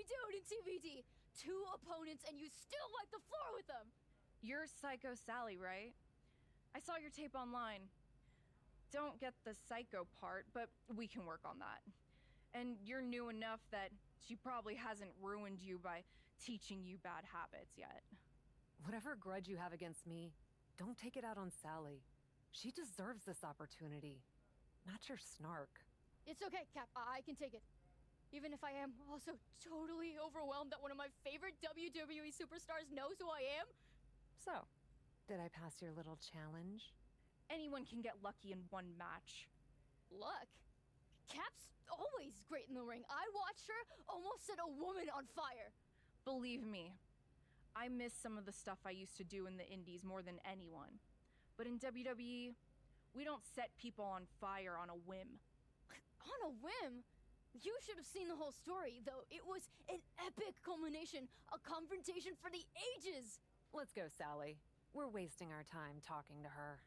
dude in TBD. 2 opponents and you still wipe the floor with them. You're Psycho Sally, right? I saw your tape online. Don't get the psycho part, but we can work on that. And you're new enough that she probably hasn't ruined you by teaching you bad habits yet. Whatever grudge you have against me, don't take it out on Sally. She deserves this opportunity, not your snark. It's okay, Cap. I can take it. Even if I am also totally overwhelmed that one of my favorite WWE superstars knows who I am. So, did I pass your little challenge? Anyone can get lucky in one match. Luck? Cap's always great in the ring. I watched her almost set a woman on fire. Believe me, I miss some of the stuff I used to do in the indies more than anyone. But in WWE, we don't set people on fire on a whim. On a whim? You should have seen the whole story, though. It was an epic culmination, a confrontation for the ages. Let's go, Sally. We're wasting our time talking to her.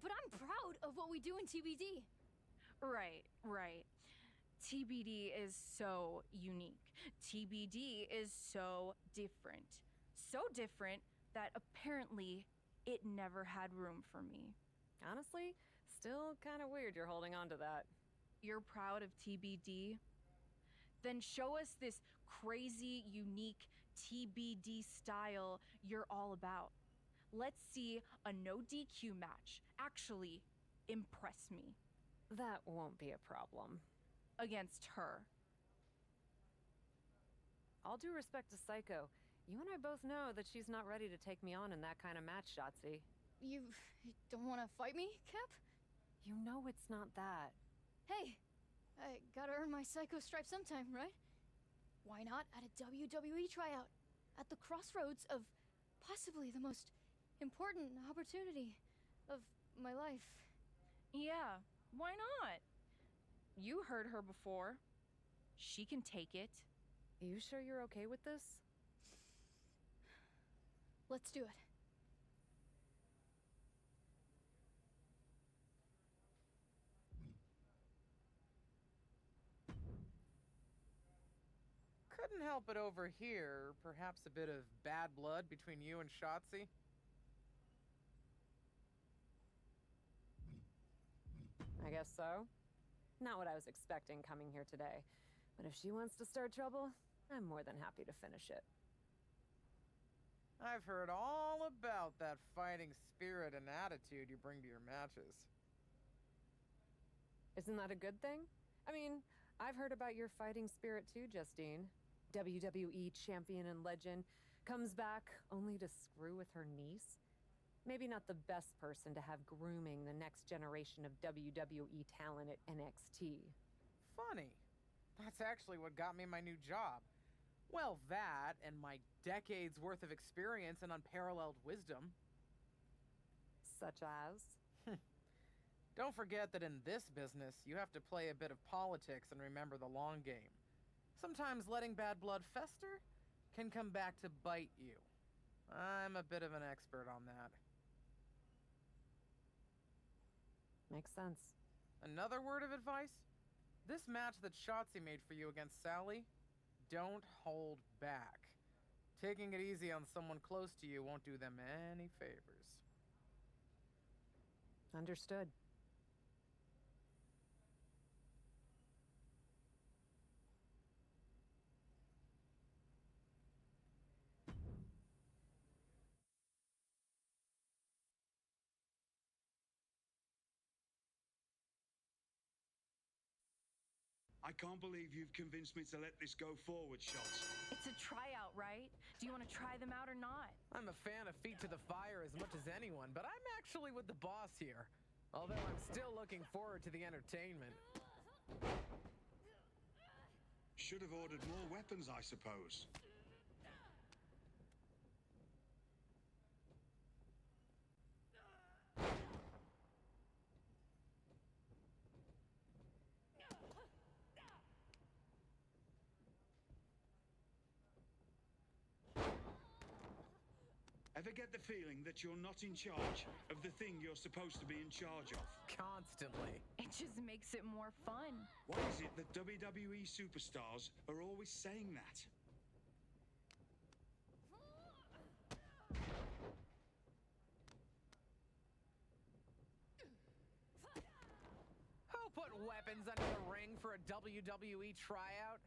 But I'm proud of what we do in TBD. Right. TBD is so unique. TBD is so different. So different that apparently it never had room for me. Honestly, still kind of weird you're holding on to that. You're proud of TBD? Then show us this crazy, unique TBD style you're all about. Let's see a no DQ match actually impress me. That won't be a problem. Against her. All due respect to Psycho, you and I both know that she's not ready to take me on in that kind of match, Shotzi. You don't want to fight me, Cap? You know it's not that. Hey, I gotta earn my Psycho stripe sometime, right? Why not at a WWE tryout? At the crossroads of possibly the most important opportunity of my life. Yeah, why not? You heard her before. She can take it. You sure you're okay with this? Let's do it. Couldn't help but overhear perhaps a bit of bad blood between you and Shotzi. I guess so. Not what I was expecting coming here today. But if she wants to start trouble, I'm more than happy to finish it. I've heard all about that fighting spirit and attitude you bring to your matches. Isn't that a good thing? I mean, I've heard about your fighting spirit too, Justine. WWE champion and legend comes back only to screw with her niece. Maybe not the best person to have grooming the next generation of WWE talent at NXT. Funny. That's actually what got me my new job. Well, that and my decades worth of experience and unparalleled wisdom. Such as? Don't forget that in this business, you have to play a bit of politics and remember the long game. Sometimes letting bad blood fester can come back to bite you. I'm a bit of an expert on that. Makes sense. Another word of advice? This match that Shotzi made for you against Sally, don't hold back. Taking it easy on someone close to you won't do them any favors. Understood. I can't believe you've convinced me to let this go forward, Shots. It's a tryout, right? Do you want to try them out or not? I'm a fan of feet to the fire as much as anyone, but I'm actually with the boss here. Although I'm still looking forward to the entertainment. Should have ordered more weapons, I suppose. Ever get the feeling that you're not in charge of the thing you're supposed to be in charge of? Constantly. It just makes it more fun. Why is it that WWE superstars are always saying that? Who put weapons under the ring for a WWE tryout?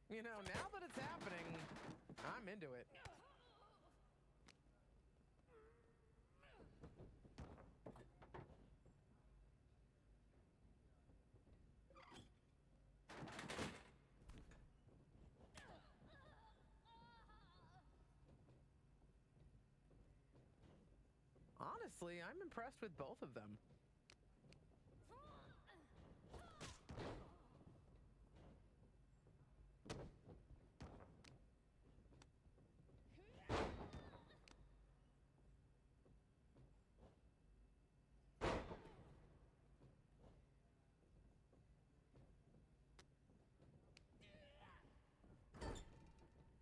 You know, now that it's happening, I'm into it. Honestly, I'm impressed with both of them.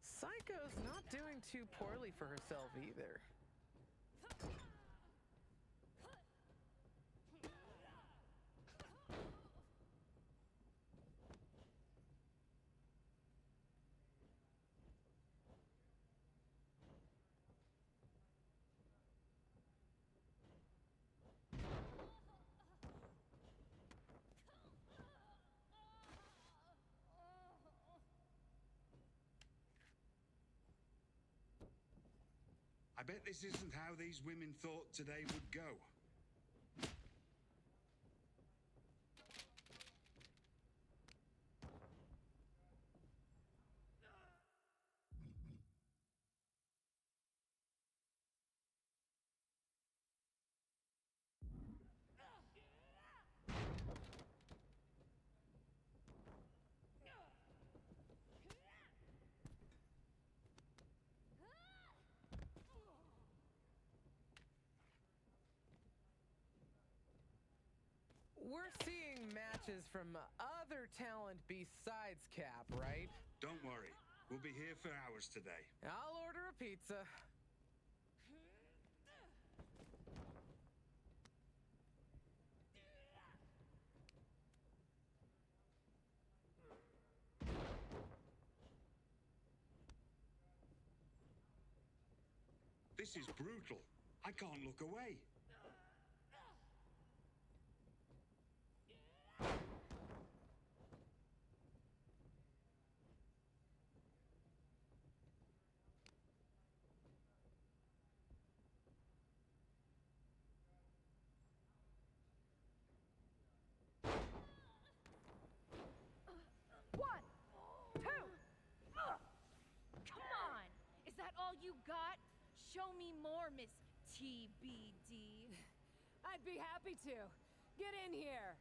Psycho's not doing too poorly for herself either. I bet this isn't how these women thought today would go. We're seeing matches from other talent besides Cap, right? Don't worry, we'll be here for hours today. I'll order a pizza. This is brutal. I can't look away. One, two. Come on. Is that all you got? Show me more, Miss TBD. I'd be happy to. Get in here.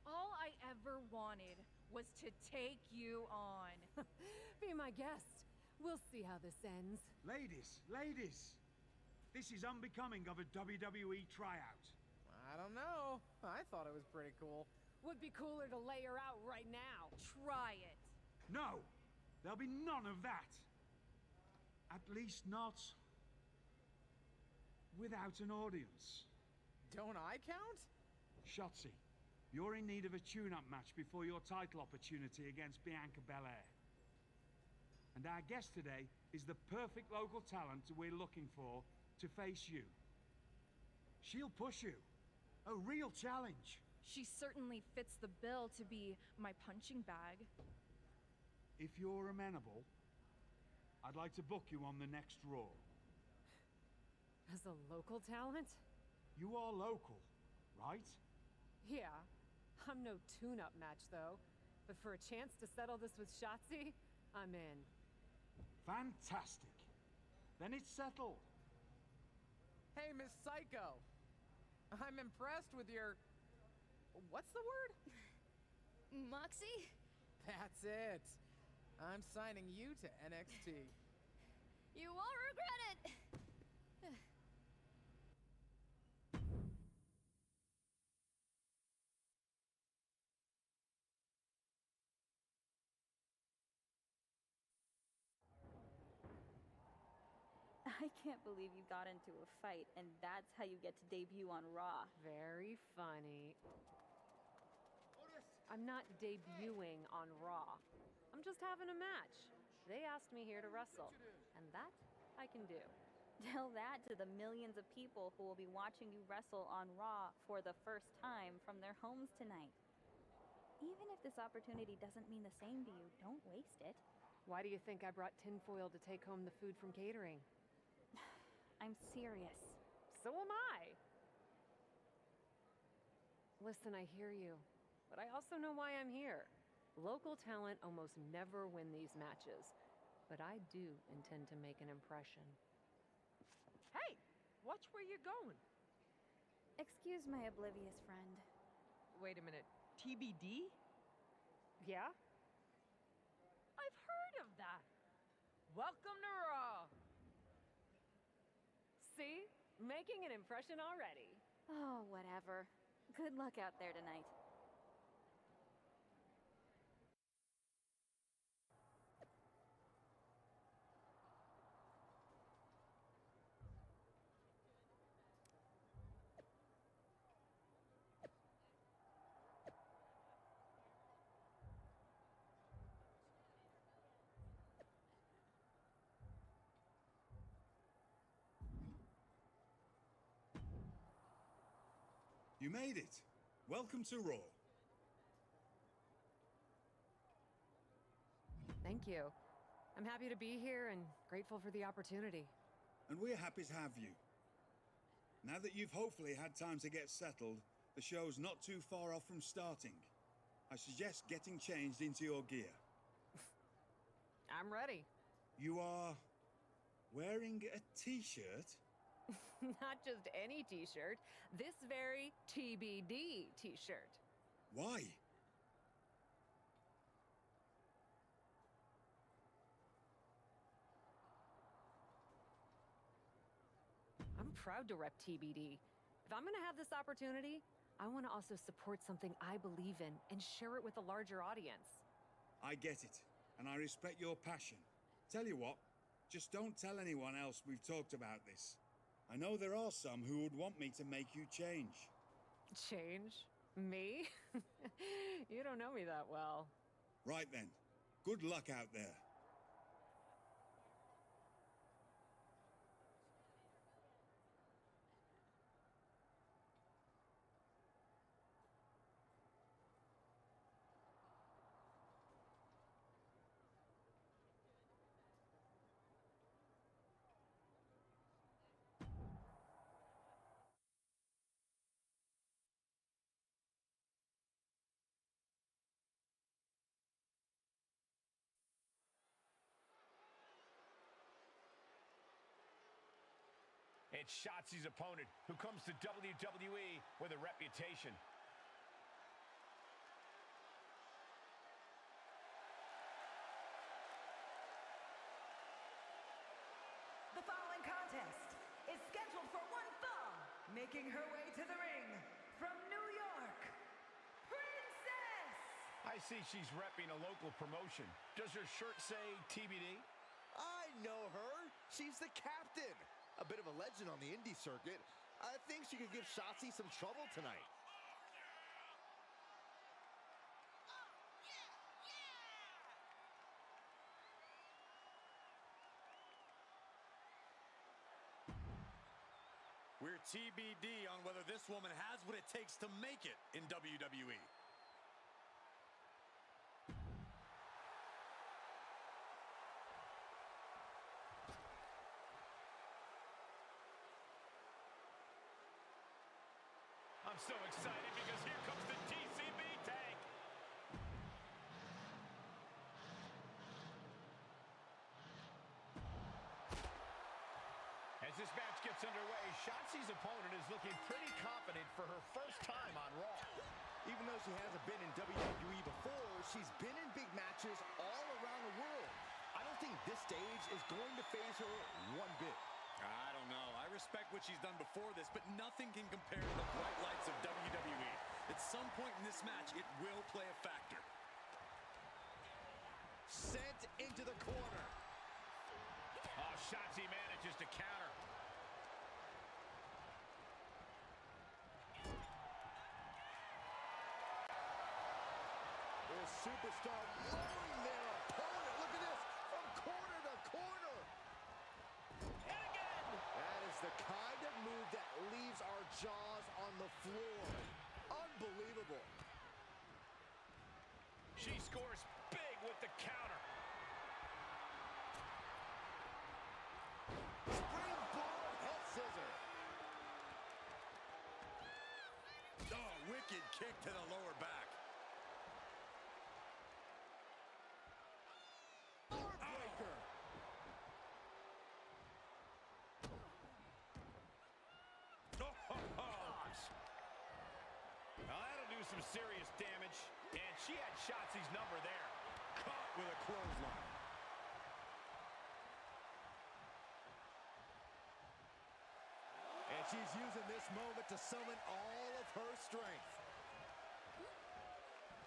All I ever wanted was to take you on. Be my guest. We'll see how this ends. Ladies, ladies. This is unbecoming of a WWE tryout. I don't know. I thought it was pretty cool. Would be cooler to lay her out right now. Try it. No, there'll be none of that. At least not without an audience. Don't I count? Shotzi, you're in need of a tune-up match before your title opportunity against Bianca Belair. And our guest today is the perfect local talent we're looking for to face you. She'll push you. A real challenge. She certainly fits the bill to be my punching bag. If you're amenable, I'd like to book you on the next Raw. As a local talent? You are local, right? Yeah. I'm no tune-up match, though. But for a chance to settle this with Shotzi, I'm in. Fantastic. then it's settled. Hey, Miss Psycho. I'm impressed with your... What's the word? Moxie? That's it. I'm signing you to NXT. You won't regret it! I can't believe you got into a fight, and that's how you get to debut on Raw. Very funny. I'm not debuting on Raw. I'm just having a match. They asked me here to wrestle, and that I can do. Tell that to the millions of people who will be watching you wrestle on Raw for the first time from their homes tonight. Even if this opportunity doesn't mean the same to you, don't waste it. Why do you think I brought tinfoil to take home the food from catering? I'm serious. So am I. Listen, I hear you, but I also know why I'm here. Local talent almost never win these matches, but I do intend to make an impression. Hey, watch where you're going. Excuse my oblivious friend. Wait a minute, TBD? Yeah? I've heard of that. Welcome to Raw. See? Making an impression already. Oh, whatever. Good luck out there tonight. You made it. Welcome to Raw. Thank you. I'm happy to be here and grateful for the opportunity. And we're happy to have you. Now that you've hopefully had time to get settled, the show's not too far off from starting. I suggest getting changed into your gear. I'm ready. You are wearing a t-shirt? Not just any t-shirt, this very TBD t-shirt. Why? I'm proud to rep TBD. If I'm gonna have this opportunity, I want to also support something I believe in and share it with a larger audience. I get it, and I respect your passion. Tell you what, just don't tell anyone else we've talked about this. I know there are some who would want me to make you change. Change? Me? You don't know me that well. Right then, good luck out there. It's Shotzi's opponent, who comes to WWE with a reputation. The following contest is scheduled for one fall, making her way to the ring from New York, Princess! I see she's repping a local promotion. Does her shirt say TBD? I know her. She's the captain. A bit of a legend on the indie circuit. I think she could give Shotzi some trouble tonight. We're TBD on whether this woman has what it takes to make it in WWE. I'm so excited because here comes the TCB tank. gets underway. Shotzi's opponent is looking pretty confident for her first time on Raw. Even though she hasn't been in WWE before, she's been in big matches all around the world. I don't think this stage is going to faze her one bit. I don't know. I respect what she's done before this, but nothing can compare to the bright lights of WWE. At some point in this match, it will play a factor. Sent into the corner. Oh, Shotzi manages to counter. The superstar lowering their opponent. Look at this, from corner to corner. And again! That is the kind of move that leaves our jaws on the floor. Unbelievable. She scores big with the counter. Springboard head scissor. Oh, wicked kick to the lower back. Breaker. Gosh. Now that'll do some serious damage. And she had Shotzi's number there. Caught with a clothesline. And she's using this moment to summon all of her strength.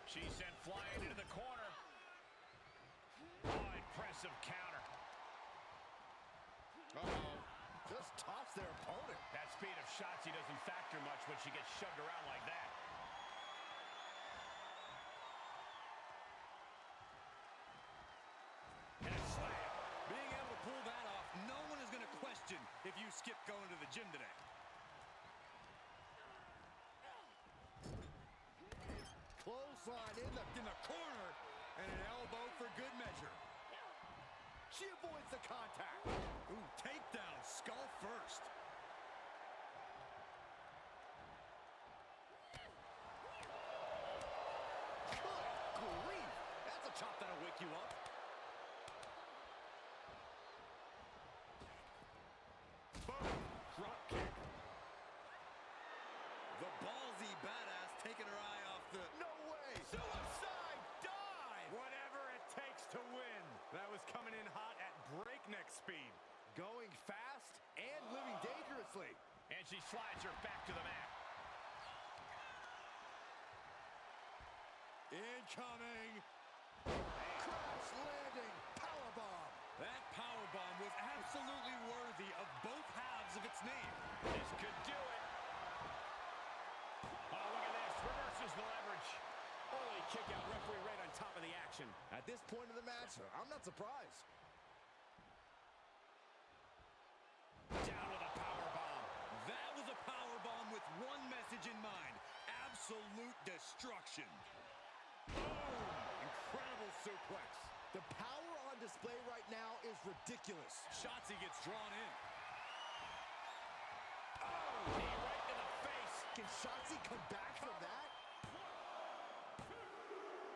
She's sent flying into the corner. Oh, impressive counter. Uh-oh. Just tossed their opponent. That speed of Shotzi doesn't factor much when she gets shoved around like that. And a slam. Being able to pull that off, no one is going to question if you skip going to the gym today. Clothesline in the corner. And an elbow for good measure. She avoids the contact. Ooh, takedown, skull first. Good grief. That's a chop that'll wake you up. Boom, drop kick. The ballsy badass taking her eye off the... No way. Suicide dive! Whatever it takes to win. That was coming in hot at breakneck speed. Going fast and living dangerously. And she slides her back to the mat. Incoming. Crash landing powerbomb. That powerbomb was absolutely worthy of both halves of its name. This could do it. Oh, look at this. Reverses the leverage. Early kick out, referee right on top of the action. At this point in the match, I'm not surprised. Down with a powerbomb. That was a powerbomb with one message in mind. Absolute destruction. Boom! Incredible suplex. The power on display right now is ridiculous. Shotzi gets drawn in. Oh, knee right to the face. Can Shotzi come back from that?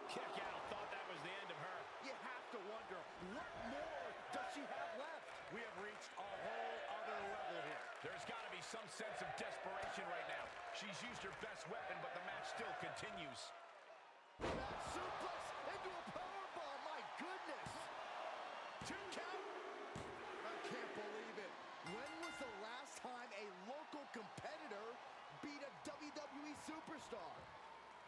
Kick out. Thought that was the end of her. You have to wonder, what more does she have left? We have reached a whole other level here. There's got to be some sense of desperation right now. She's used her best weapon, but the match still continues. Back suplex into a powerbomb, my goodness! 2 count! I can't believe it. When was the last time a local competitor beat a WWE superstar?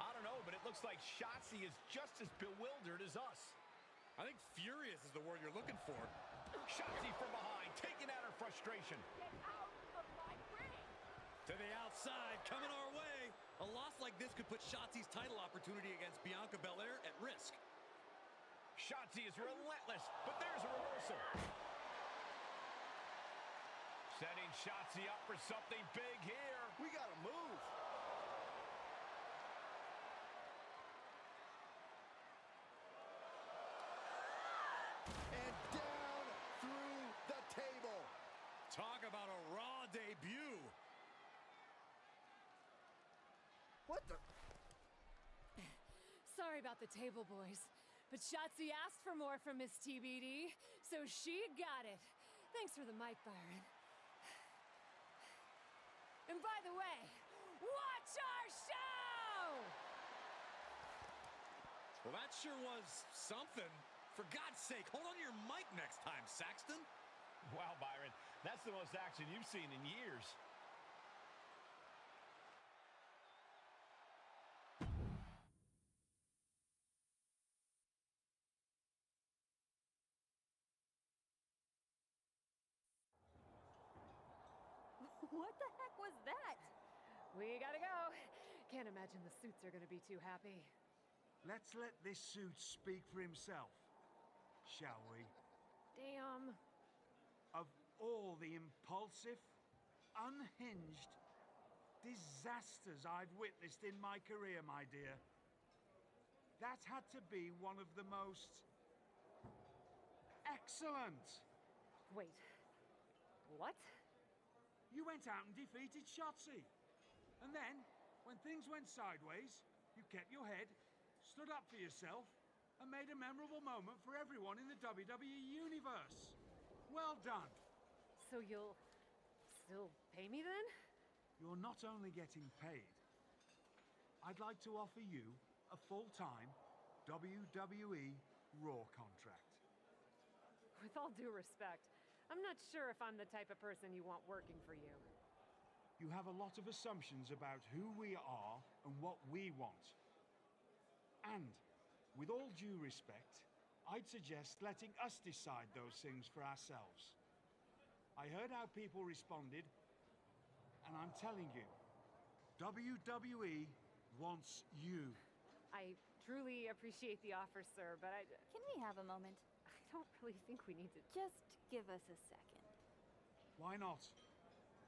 I don't know, but it looks like Shotzi is just as bewildered as us. I think furious is the word you're looking for. Shotzi from behind, taking out her frustration. Get out of my ring! To the outside, coming our way. A loss like this could put Shotzi's title opportunity against Bianca Belair at risk. Shotzi is relentless, but there's a reversal. Setting Shotzi up for something big here. We gotta move. And down through the table. Talk about a Raw debut. What the? Sorry about the table, boys. But Shotzi asked for more from Miss TBD, so she got it. Thanks for the mic, Byron. And by the way, watch our show! Well, that sure was something. For God's sake, hold on to your mic next time, Saxton. Wow, Byron, that's the most action you've seen in years. What the heck was that? We gotta go. Can't imagine the suits are gonna be too happy. Let's let this suit speak for himself, shall we? Damn. Of all the impulsive, unhinged disasters I've witnessed in my career, my dear, that had to be one of the most excellent. Wait. What? You went out and defeated Shotzi. And then, when things went sideways, you kept your head, stood up for yourself, and made a memorable moment for everyone in the WWE Universe. Well done. So you'll still pay me then? You're not only getting paid. I'd like to offer you a full-time WWE Raw contract. With all due respect, I'm not sure if I'm the type of person you want working for you. You have a lot of assumptions about who we are and what we want. And, with all due respect, I'd suggest letting us decide those things for ourselves. I heard how people responded, and I'm telling you, WWE wants you. I truly appreciate the offer, sir, but Can we have a moment? I don't really think we need to. Just give us a second. Why not?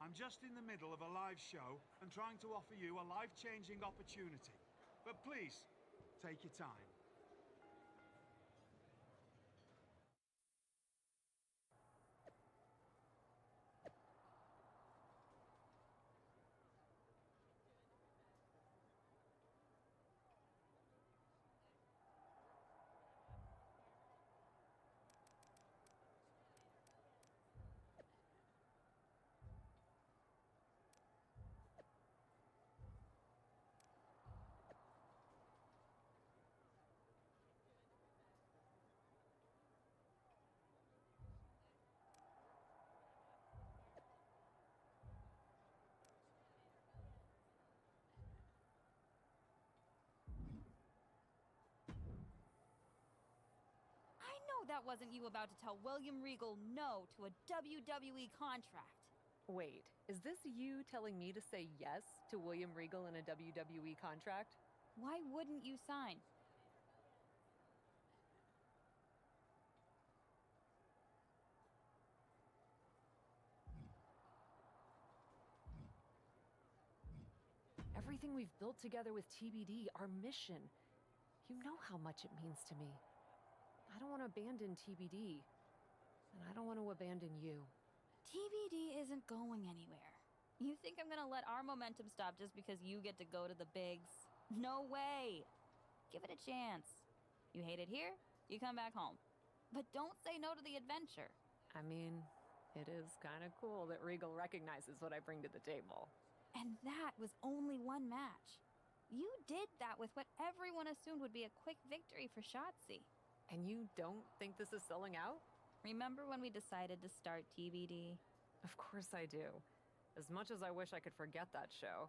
I'm just in the middle of a live show and trying to offer you a life-changing opportunity. But please, take your time. I know that wasn't you about to tell William Regal no to a WWE contract. Wait, is this you telling me to say yes to William Regal in a WWE contract? Why wouldn't you sign? Everything we've built together with TBD, our mission. You know how much it means to me. I don't want to abandon TBD, and I don't want to abandon you. TBD isn't going anywhere. You think I'm gonna let our momentum stop just because you get to go to the bigs? No way! Give it a chance. You hate it here, you come back home. But don't say no to the adventure. I mean, it is kind of cool that Regal recognizes what I bring to the table. And that was only one match. You did that with what everyone assumed would be a quick victory for Shotzi. And you don't think this is selling out? Remember when we decided to start TBD? Of course I do. As much as I wish I could forget that show,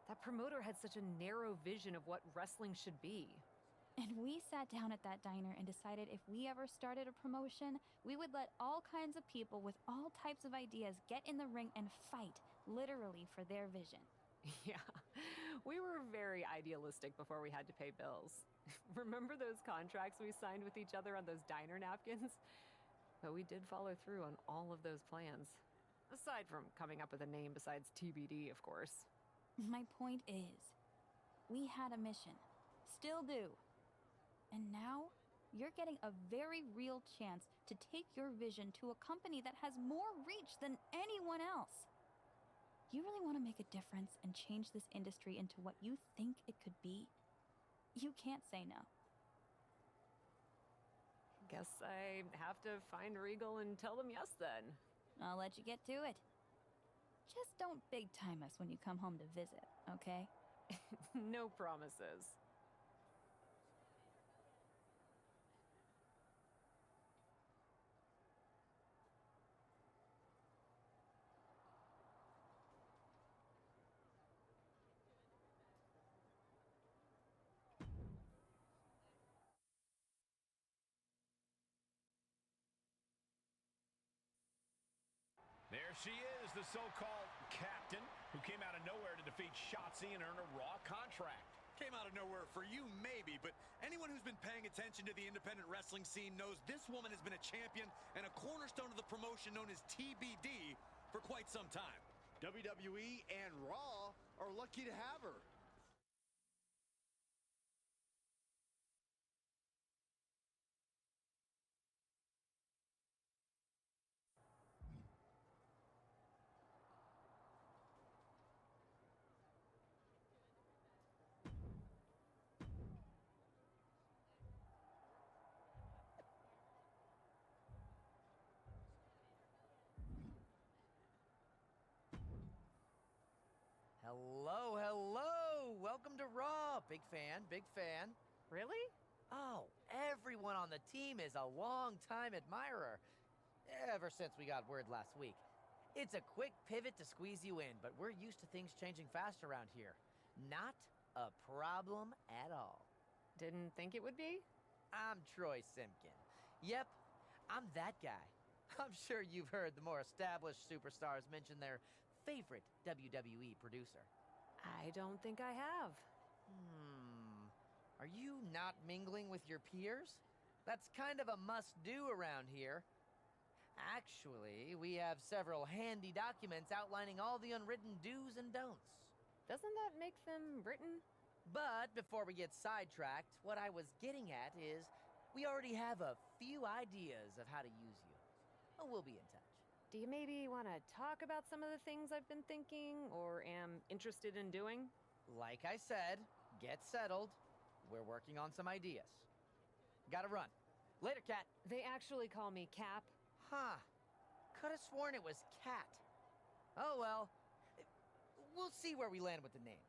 that promoter had such a narrow vision of what wrestling should be. And we sat down at that diner and decided if we ever started a promotion, we would let all kinds of people with all types of ideas get in the ring and fight, literally, for their vision. Yeah, we were very idealistic before we had to pay bills. Remember those contracts we signed with each other on those diner napkins? But we did follow through on all of those plans. Aside from coming up with a name besides TBD, of course. My point is, we had a mission. Still do. And now, you're getting a very real chance to take your vision to a company that has more reach than anyone else. You really want to make a difference and change this industry into what you think it could be? You can't say no. Guess I have to find Regal and tell them yes then. I'll let you get to it. Just don't big time us when you come home to visit, okay? No promises. There she is, the so-called captain, who came out of nowhere to defeat Shotzi and earn a Raw contract. Came out of nowhere for you, maybe, but anyone who's been paying attention to the independent wrestling scene knows this woman has been a champion and a cornerstone of the promotion known as TBD for quite some time. WWE and Raw are lucky to have her. Hello, hello! Welcome to Raw! Big fan, big fan. Really? Oh, everyone on the team is a long-time admirer. Ever since we got word last week. It's a quick pivot to squeeze you in, but we're used to things changing fast around here. Not a problem at all. Didn't think it would be? I'm Troy Simpkin. Yep, I'm that guy. I'm sure you've heard the more established superstars mention their favorite WWE producer. I don't think I have. Are you not mingling with your peers? That's kind of a must-do around here. Actually, we have several handy documents outlining all the unwritten do's and don'ts. Doesn't that make them written? But before we get sidetracked, what I was getting at is we already have a few ideas of how to use you. We'll be in touch. Do you maybe want to talk about some of the things I've been thinking or am interested in doing? Like I said, get settled. We're working on some ideas. Gotta run. Later, Cat. They actually call me Cap. Huh. Could have sworn it was Cat. Oh well. We'll see where we land with the name.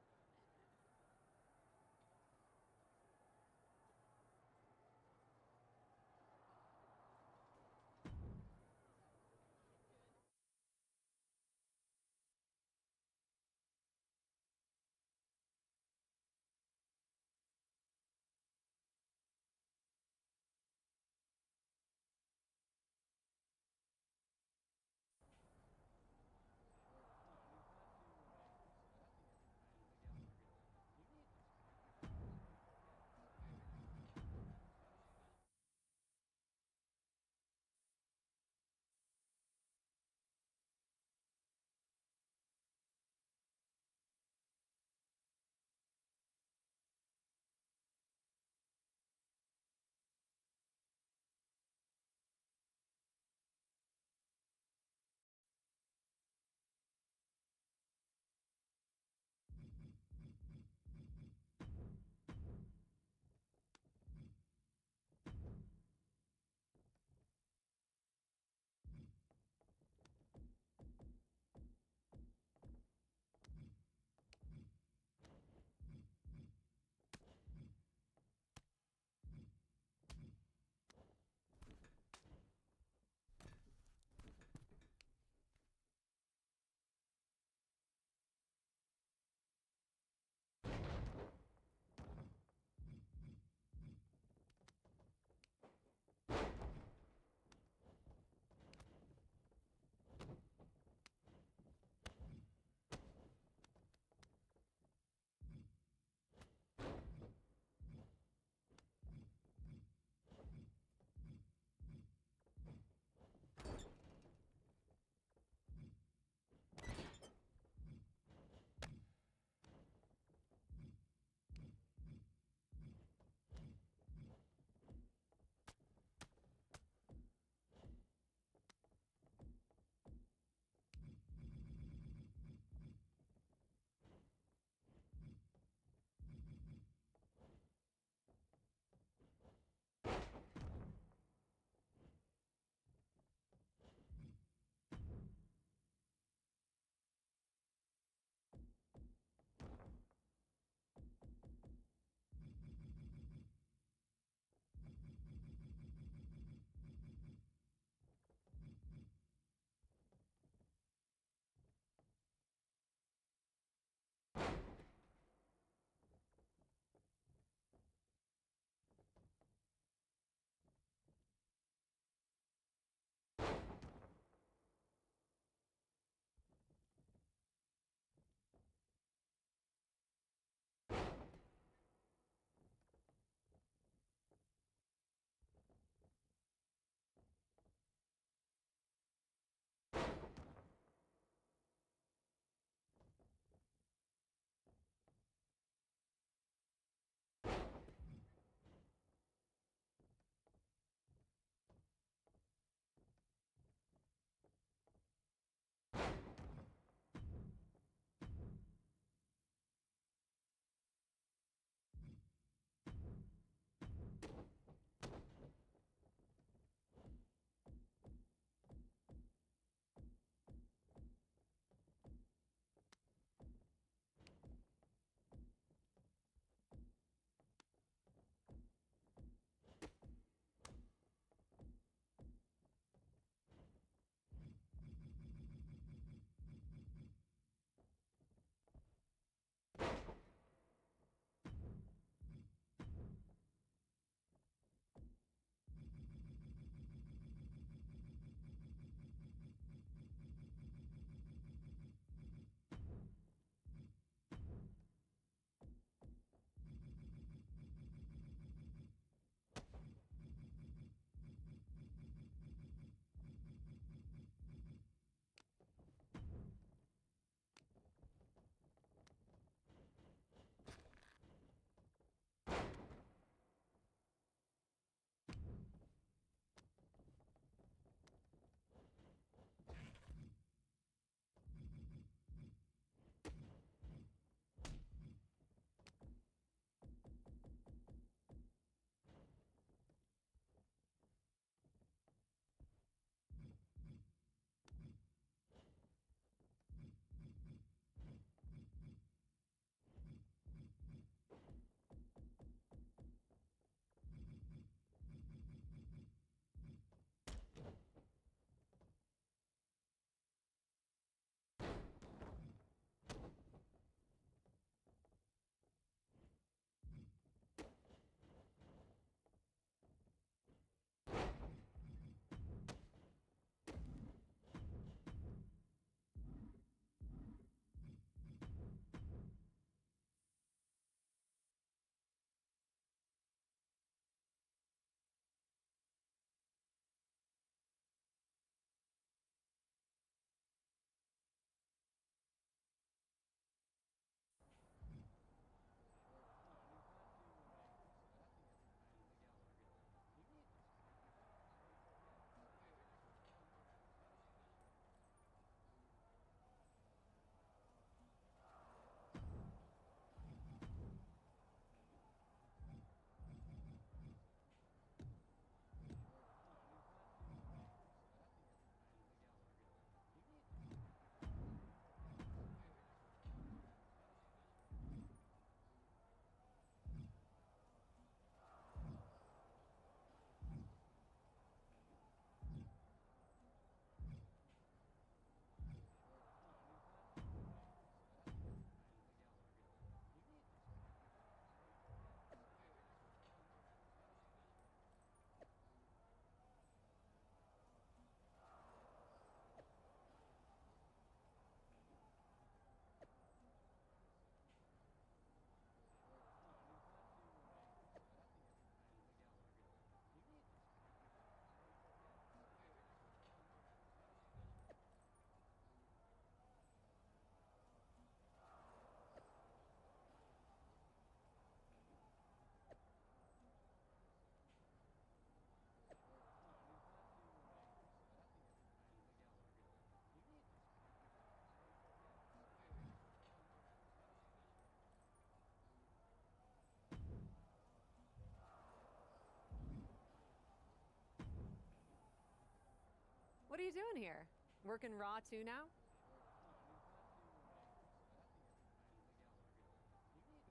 are you doing here? Working Raw too now?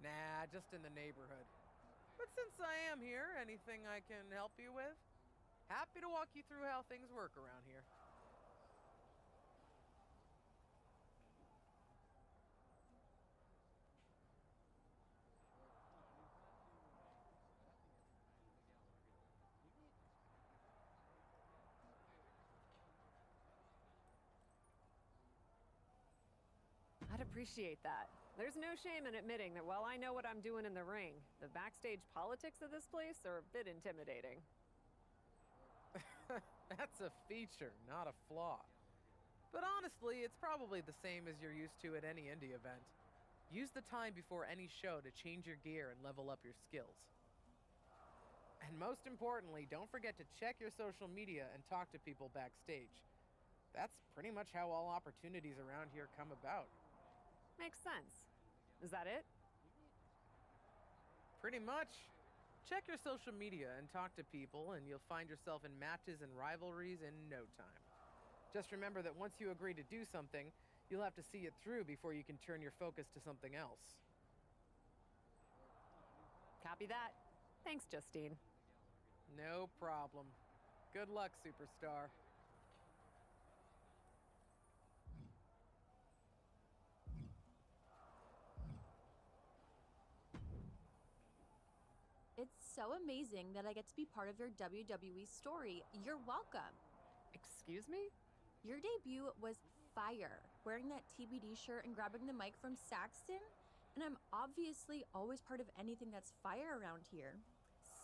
Nah, just in the neighborhood. But since I am here, anything I can help you with? Happy to walk you through how things work around here. I'd appreciate that. There's no shame in admitting that while I know what I'm doing in the ring, the backstage politics of this place are a bit intimidating. That's a feature, not a flaw. But honestly, it's probably the same as you're used to at any indie event. Use the time before any show to change your gear and level up your skills. And most importantly, don't forget to check your social media and talk to people backstage. That's pretty much how all opportunities around here come about. Makes sense. Is that it? Pretty much. Check your social media and talk to people, and you'll find yourself in matches and rivalries in no time. Just remember that once you agree to do something, you'll have to see it through before you can turn your focus to something else. Copy that. Thanks, Justine. No problem. Good luck, superstar. It's so amazing that I get to be part of your WWE story. You're welcome. Excuse me? Your debut was fire. Wearing that TBD shirt and grabbing the mic from Saxton. And I'm obviously always part of anything that's fire around here.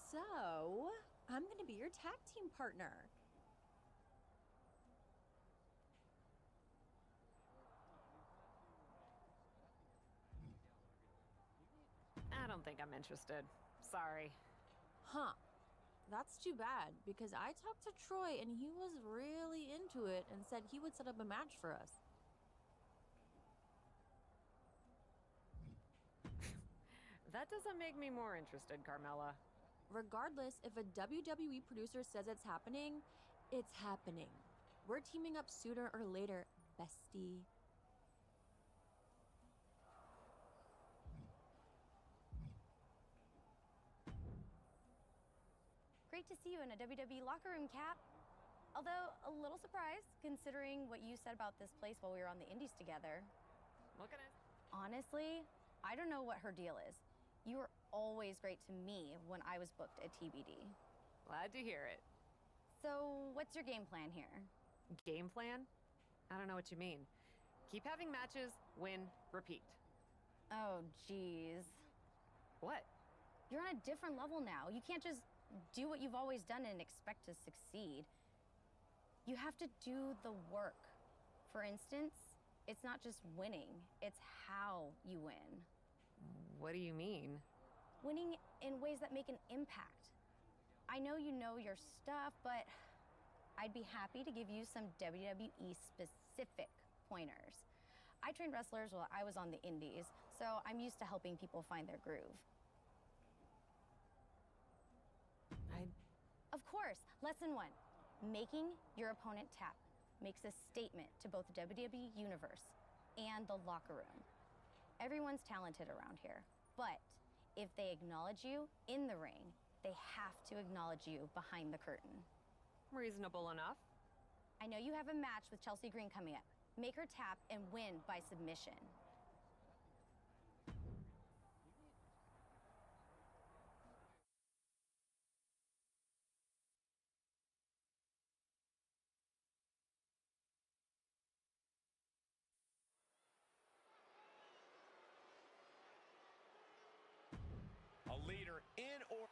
So, I'm gonna be your tag team partner. I don't think I'm interested. Sorry. Huh. That's too bad, because I talked to Troy and he was really into it and said he would set up a match for us. That doesn't make me more interested, Carmella. Regardless, if a WWE producer says it's happening, it's happening. We're teaming up sooner or later, bestie. Great to see you in a WWE locker room, Cap. Although, a little surprised, considering what you said about this place while we were on the Indies together. Look at it. Honestly, I don't know what her deal is. You were always great to me when I was booked at TBD. Glad to hear it. So, what's your game plan here? Game plan? I don't know what you mean. Keep having matches, win, repeat. Oh, geez. What? You're on a different level now. You can't just do what you've always done and expect to succeed. You have to do the work. For instance, it's not just winning, it's how you win. What do you mean? Winning in ways that make an impact. I know you know your stuff, but I'd be happy to give you some WWE specific pointers. I trained wrestlers while I was on the Indies, so I'm used to helping people find their groove. Of course, lesson 1. Making your opponent tap makes a statement to both the WWE Universe and the locker room. Everyone's talented around here, but if they acknowledge you in the ring, they have to acknowledge you behind the curtain. Reasonable enough. I know you have a match with Chelsea Green coming up. Make her tap and win by submission. A leader in or...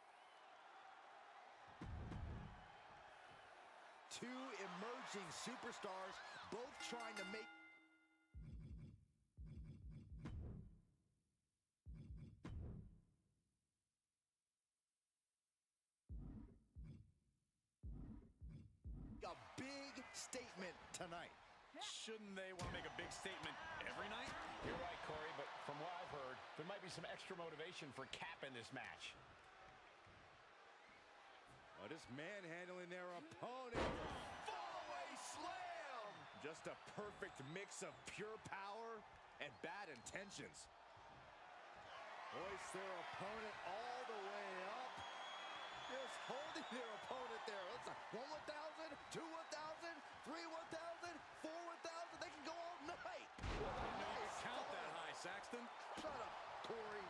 Two emerging superstars, both trying to make... a big statement tonight. Shouldn't they want to make a big statement every night? You're right, Corey, but from what I've heard, there might be some extra motivation for Cap in this match. Oh, just manhandling their opponent. Fallaway slam! just a perfect mix of pure power and bad intentions. Hoist their opponent all the way up. Just holding their opponent there. Let's 1 1,000, 2 1,000, 3 1,000, 4 1,000. They can go all night. Nice count that high, Saxton. Shut up, Corey.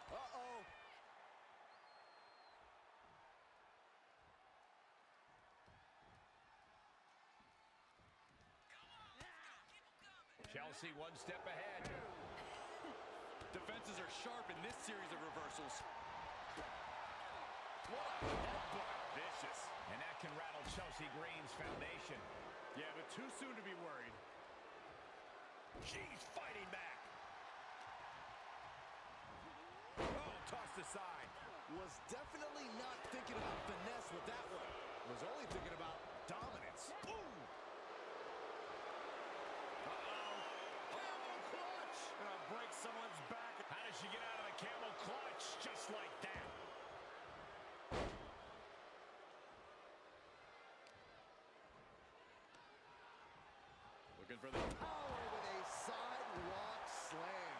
Uh-oh. Chelsea one step ahead. Defenses are sharp in this series of reversals. What a headbutt. Vicious. And that can rattle Chelsea Green's foundation. Yeah, but too soon to be worried. She's fighting back. Oh, tossed aside. Was definitely not thinking about finesse with that one. Was only thinking about dominance. Ooh! Camel clutch. Gonna break someone's back. How does she get out of the camel clutch? Just like that. Looking for the Power with a sidewalk slam.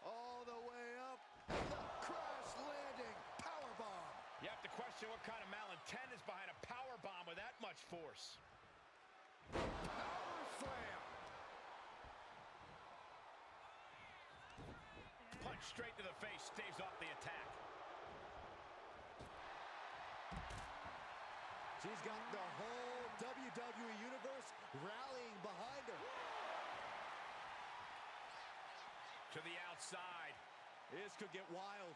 All the way up, and the crash landing powerbomb. You have to question what kind of malintent is behind a power bomb with that much force. Power slam. Punch straight to the face, staves off the attack. She's got the whole WWE Universe rallying behind her. To the outside. This could get wild.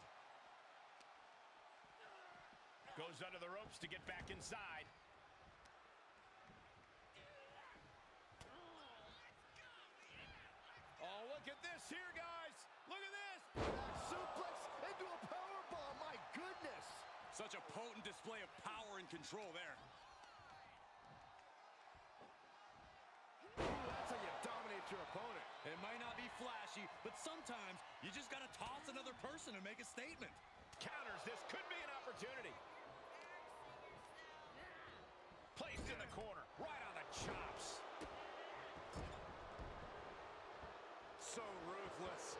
Goes under the ropes to get back inside. Oh, look at this here, guys. Look at this. Back suplex into a powerbomb. My goodness. Such a potent display of power and control there. That's how you dominate your opponent. It might not be flashy, but sometimes you just gotta toss another person and make a statement. Counters. This could be an opportunity. Placed in the corner. Right on the chops. So ruthless.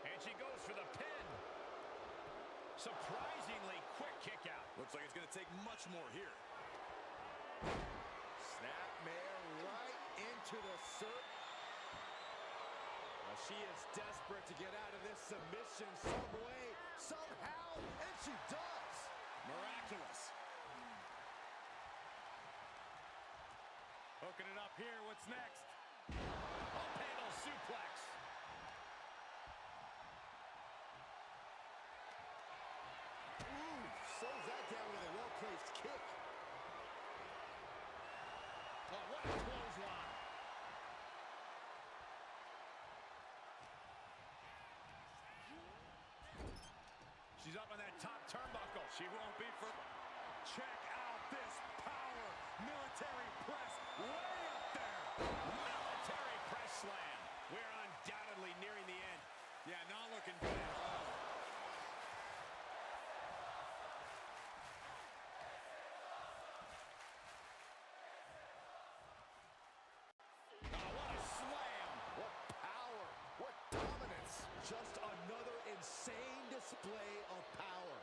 And she goes for the pin. Surprisingly quick kick out. Looks like it's gonna take much more here. Snapmare right into the circle. She is desperate to get out of this submission some way, somehow, and she does. Miraculous. Hooking it up here. What's next? Up handle suplex. Ooh, slows that down with a well-placed kick. Oh, what a clothesline. She's up on that top turnbuckle. She won't be for... Check out this power. Military press way up there. Military press slam. We're undoubtedly nearing the end. Yeah, not looking good at all. Oh, what a slam. What power, what dominance. Just another insane display of power.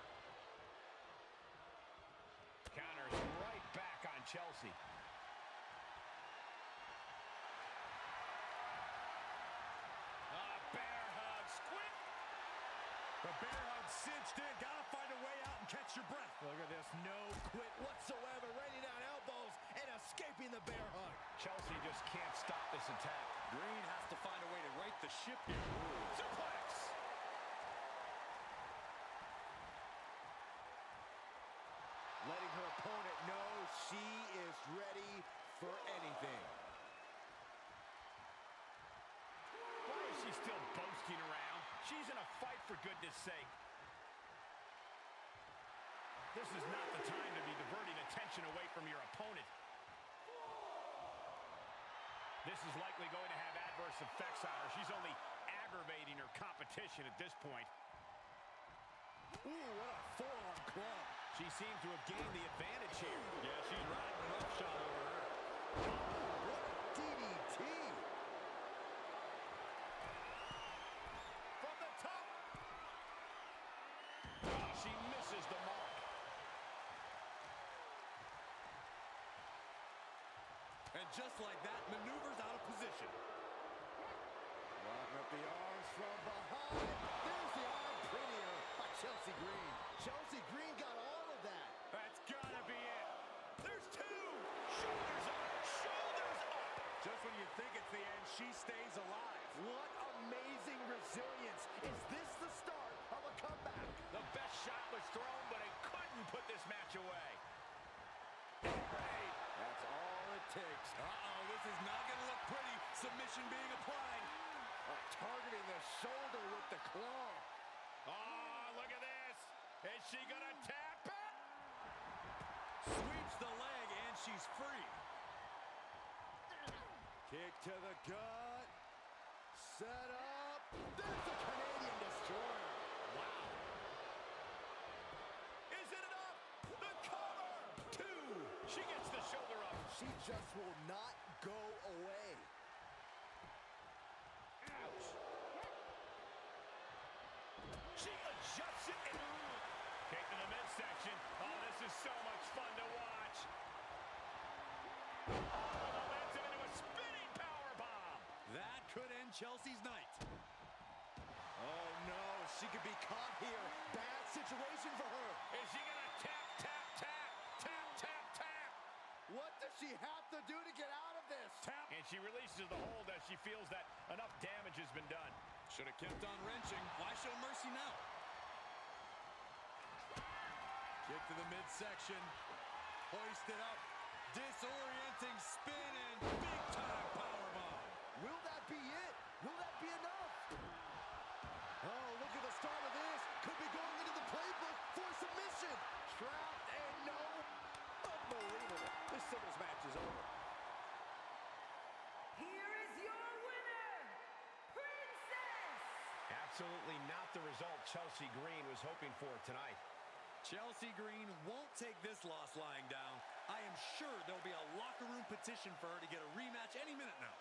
Counters right back on Chelsea. Bear hug. Squint. The bear hug cinched in. Gotta find a way out and catch your breath. Look at this, no quit whatsoever. Raining down elbows and escaping the bear hug. Chelsea just can't stop this attack. Green has to find a way to right the ship here. Suplex. Letting her opponent know she is ready for anything. Why is she still boasting around? She's in a fight, for goodness sake. This is not the time to be diverting attention away from your opponent. This is likely going to have adverse effects on her. She's only aggravating her competition at this point. Ooh, what a forearm club. She seems to have gained the advantage here. Yeah, she's riding roughshod over her. Oh, what a DDT. From the top. Oh, she misses the mark. And just like that, maneuvers out of position. Locking up the arms from behind. There's the arm prettier by Chelsea Green. Chelsea Green got all of that. That's gotta be it. There's two. Shoulders up. Shoulders up. Just when you think it's the end, she stays alive. What amazing resilience. Is this the start of a comeback? The best shot was thrown, but it couldn't put this match away. That's all it takes. Uh-oh, this is not going to look pretty. Submission being applied. Targeting the shoulder with the claw. Oh, look at this. Is she gonna tap it? Sweeps the leg, and she's free. Kick to the gut. Set up. There's the Canadian Destroyer. Wow. Is it enough? The cover. Two. She gets the shoulder up. She just will not go away. Ouch. She adjusts it and kick to the midsection. Oh, this is so much fun to watch. Oh, momentum into a spinning powerbomb. That could end Chelsea's night. Oh no, she could be caught here. Bad situation for her. Is she gonna tap, tap, tap, tap, tap, tap? What does she have to do to get out of this? Tap. And she releases the hold as she feels that enough damage has been done. Should have kept on wrenching. Why show mercy now? Kick to the midsection. Hoisted up. Disorienting spin and big-time powerbomb. Will that be it? Will that be enough? Oh, look at the start of this. Could be going into the playbook for submission. Trapped and no. Unbelievable. This singles match is over. Here is your winner, Princess! Absolutely not the result Chelsea Green was hoping for tonight. Chelsea Green won't take this loss lying down. I am sure there'll be a locker room petition for her to get a rematch any minute now.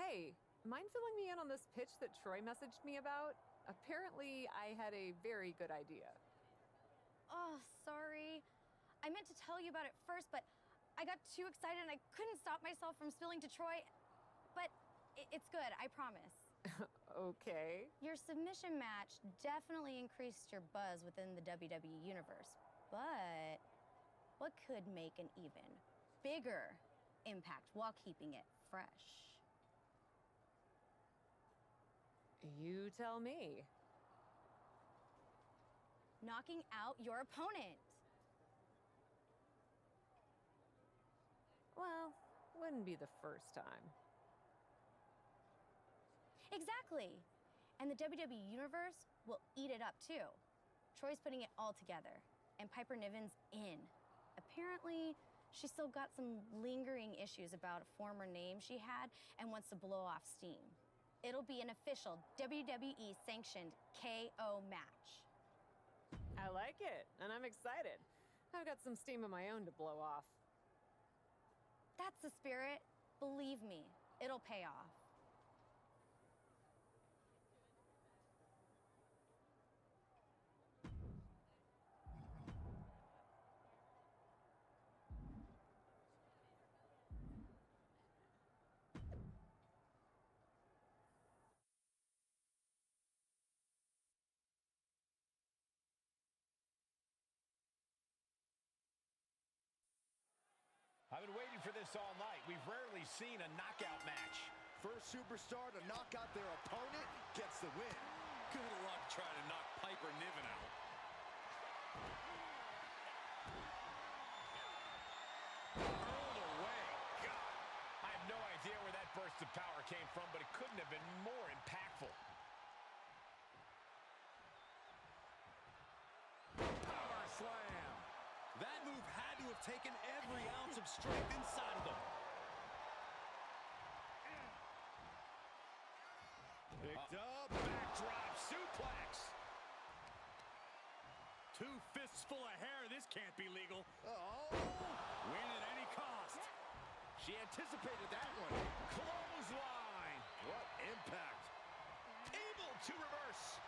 Hey, mind filling me in on this pitch that Troy messaged me about? Apparently, I had a very good idea. Oh, sorry. I meant to tell you about it first, but I got too excited and I couldn't stop myself from spilling to Troy. But it's good, I promise. Okay. Your submission match definitely increased your buzz within the WWE universe. But what could make an even bigger impact while keeping it fresh? You tell me. Knocking out your opponent. Well, wouldn't be the first time. Exactly. And the WWE Universe will eat it up too. Troy's putting it all together, and Piper Niven's in. Apparently, she's still got some lingering issues about a former name she had and wants to blow off steam. It'll be an official WWE sanctioned KO match. I like it, and I'm excited. I've got some steam of my own to blow off. That's the spirit. Believe me, it'll pay off. I've been waiting for this all night. We've rarely seen a knockout match. First superstar to knock out their opponent gets the win. Good luck trying to knock Piper Niven out. Hurled away. God. I have no idea where that burst of power came from, but it couldn't have been more impactful. Power slam. That move had to have taken every ounce of strength inside of them. Picked up. Backdrop suplex. Two fists full of hair. This can't be legal. Oh. Win at any cost. She anticipated that one. Clothesline. What impact. Able to reverse.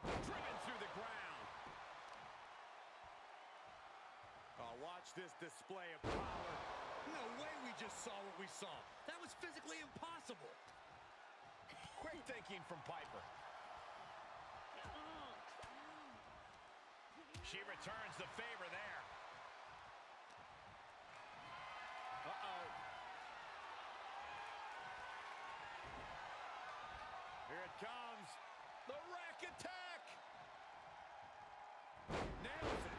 Driven through the ground. Oh, watch this display of power. No way we just saw what we saw. That was physically impossible. Quick thinking from Piper. She returns the favor there. Uh-oh. Here it comes. The rack attack. Nails it.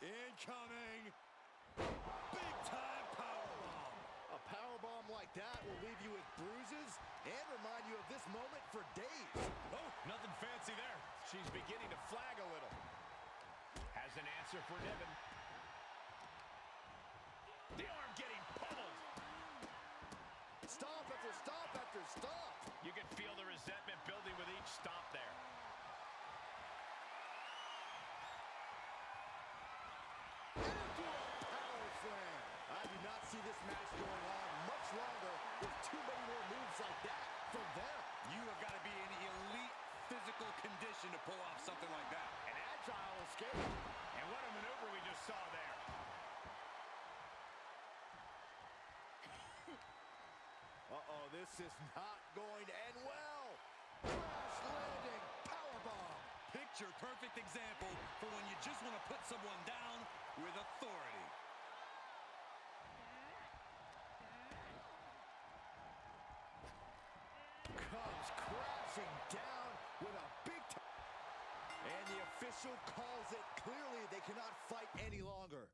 Incoming. Big time powerbomb. A powerbomb like that will leave you with bruises and remind you of this moment for days. Oh, nothing fancy there. She's beginning to flag a little. Has an answer for Niven. The arm getting pummeled. Stop after stop after stop. You can feel the resentment building with each stomp there. Into a power slam. I do not see this match going on much longer with too many more moves like that from them. You have got to be in elite physical condition to pull off something like that. An agile escape. And what a maneuver we just saw there. Uh-oh, this is not going to end well. Crash landing powerbomb. Picture perfect example for when you just want to put someone down with authority. Comes crashing down with a big time. And the official calls it. Clearly, they cannot fight any longer.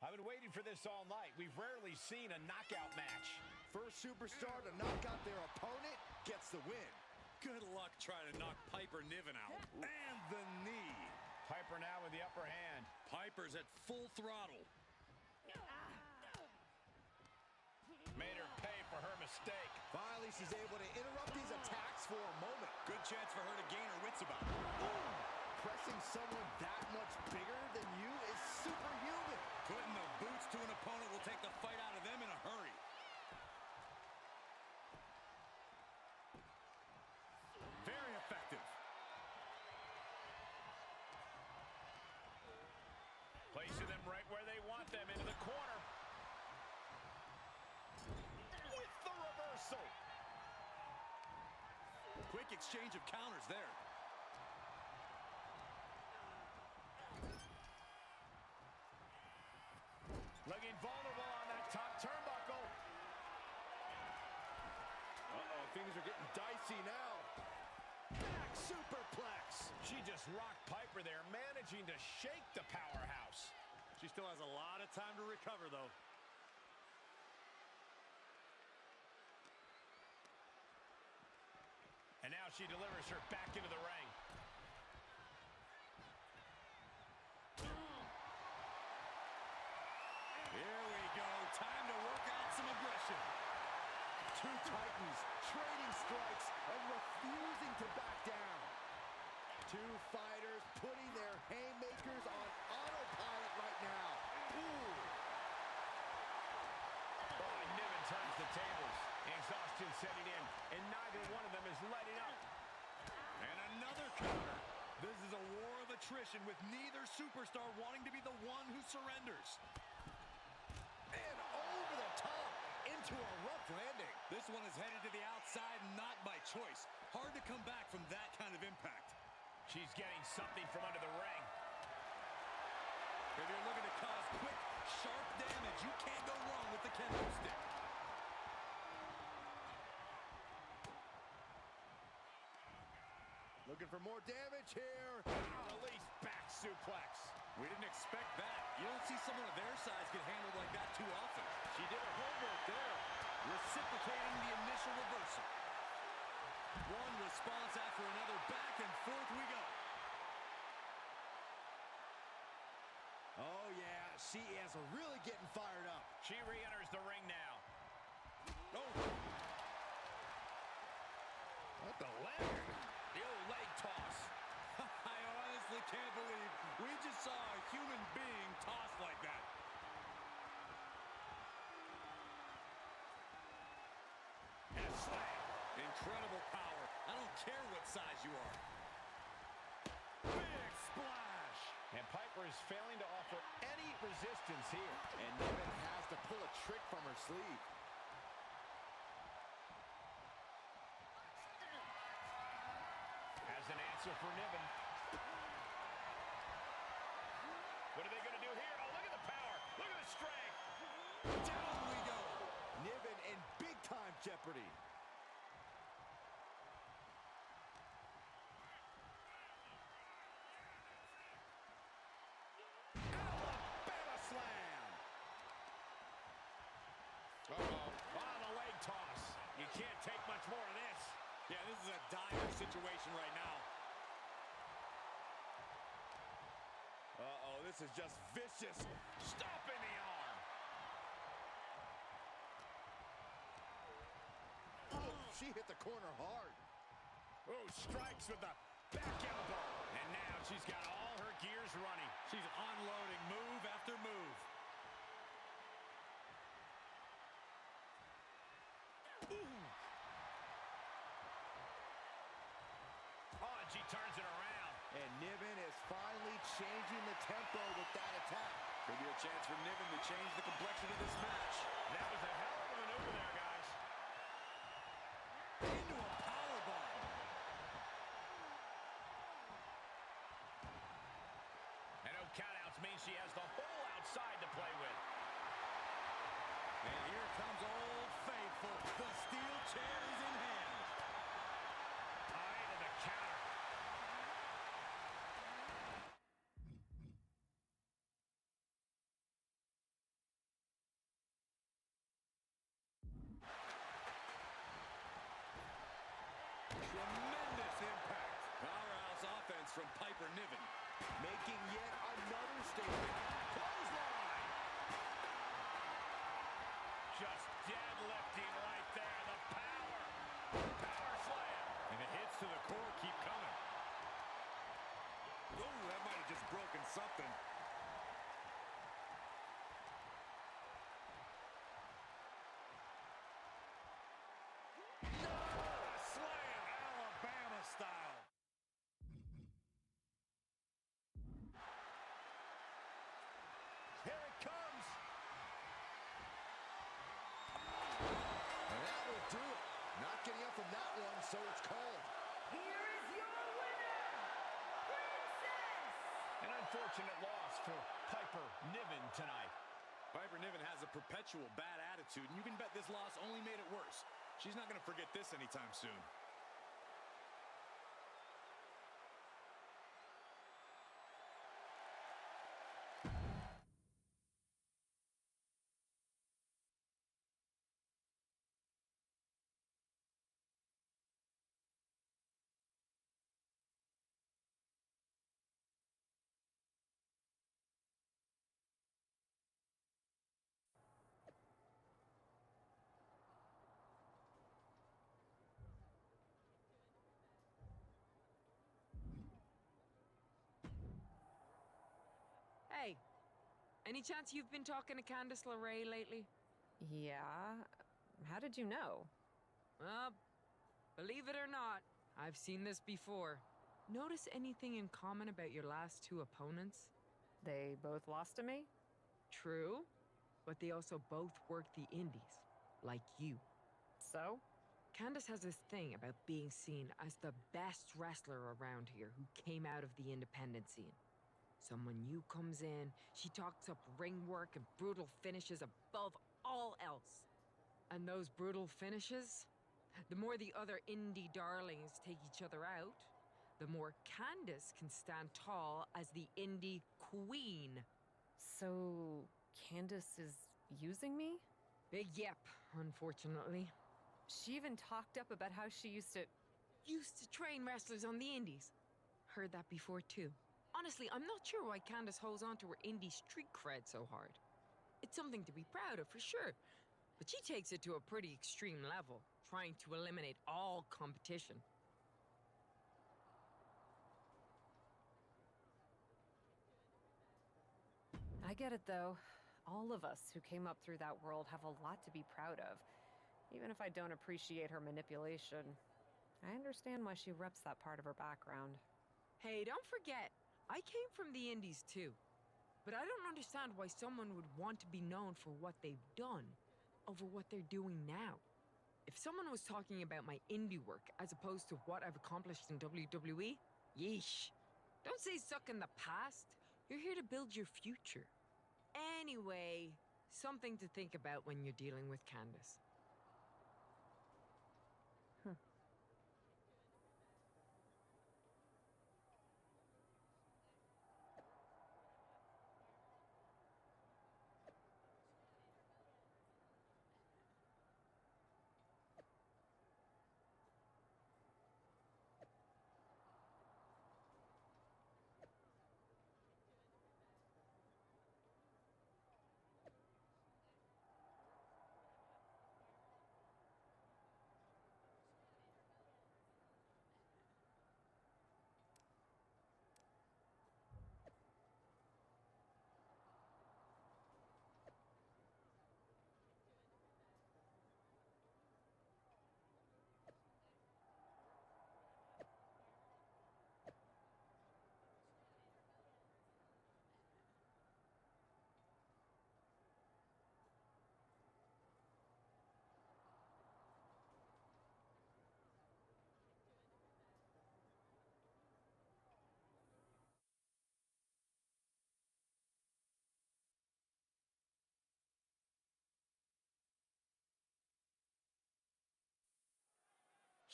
I've been waiting for this all night. We've rarely seen a knockout match. First superstar to knock out their opponent gets the win. Good luck trying to knock Piper Niven out. And the knee. Piper now with the upper hand. Piper's at full throttle. Made her pay for her mistake. Finally, she's able to interrupt these attacks for a moment. Good chance for her to gain her wits about it. Ooh, pressing someone that much bigger than you is superhuman. Putting the boots to an opponent will take the fight out of them in a hurry. Very effective. Placing them right where they want them, into the corner. With the reversal. Quick exchange of counters there. Looking vulnerable on that top turnbuckle. Uh-oh, things are getting dicey now. Back superplex. She just rocked Piper there, managing to shake the powerhouse. She still has a lot of time to recover, though. And now she delivers her back into the ring. Here we go. Time to work out some aggression. Two titans trading strikes and refusing to back down. Two fighters putting their haymakers on autopilot right now. Ooh. Oh, Niven turns the tables. Exhaustion setting in, and neither one of them is letting up. And another counter. This is a war of attrition with neither superstar wanting to be the one who surrenders. And over the top into a rough landing. This one is headed to the outside, not by choice. Hard to come back from that kind of impact. She's getting something from under the ring. If you're looking to cause quick, sharp damage, you can't go wrong with the kendo stick. Looking for more damage here. Release back suplex. We didn't expect that. You don't see someone of their size get handled like that too often. She did her homework there. Reciprocating the initial reversal. One response after another. Back and forth we go. Oh, yeah. She is really getting fired up. She re-enters the ring now. Oh. What the leg? The old leg toss. I honestly can't believe we just saw a human being tossed like that. And a slam. Incredible power. I don't care what size you are. Big splash. And Piper is failing to offer any resistance here. And Niven has to pull a trick from her sleeve. As an answer for Niven. What are they going to do here? Oh, look at the power. Look at the strength. Down we go. Niven in big-time jeopardy. Alabama slam. Uh-oh. On the leg toss. You can't take much more of this. Yeah, this is a dire situation right now. Uh-oh, this is just vicious. Stomping the arm. Oh, she hit the corner hard. Oh, strikes with the back elbow. And now she's got all her gears running. She's unloading move after move. Oh, and she turns it around. And Niven is finally changing the tempo with that attack. Could be a chance for Niven to change the complexion of this match. That was a hell of a maneuver there, guys. Into a powerbomb. And no countouts means she has the whole outside to play with. And here comes Old Faithful. The steel chair is in hand. Eye to the counter. Tremendous impact. Powerhouse offense from Piper Niven. Making yet another statement. Clothesline. Just deadlifting right there. The power. to the core keep coming. Ooh, that might have just broken something. Slam, Alabama style. Here it comes. And that will do it. Not getting up from that one, so it's called. Here is your winner, Princess! An unfortunate loss for Piper Niven tonight. Piper Niven has a perpetual bad attitude, and you can bet this loss only made it worse. She's not going to forget this anytime soon. Hey, any chance you've been talking to Candice LeRae lately? Yeah. How did you know? Well, believe it or not, I've seen this before. Notice anything in common about your last two opponents? They both lost to me? True, but they also both worked the indies, like you. So? Candice has this thing about being seen as the best wrestler around here who came out of the independent scene. Someone new comes in, she talks up ring work and brutal finishes above all else. And those brutal finishes, the more the other indie darlings take each other out, the more Candice can stand tall as the indie queen. So, Candice is using me? Big yep, unfortunately. She even talked up about how she used to train wrestlers on the indies. Heard that before too. Honestly, I'm not sure why Candice holds on to her indie street cred so hard. It's something to be proud of for sure, but she takes it to a pretty extreme level, trying to eliminate all competition. I get it though. All of us who came up through that world have a lot to be proud of. Even if I don't appreciate her manipulation, I understand why she reps that part of her background. Hey, don't forget, I came from the indies too. But I don't understand why someone would want to be known for what they've done over what they're doing now. If someone was talking about my indie work as opposed to what I've accomplished in WWE, yeesh. Don't say suck in the past. You're here to build your future. Anyway, something to think about when you're dealing with Candice.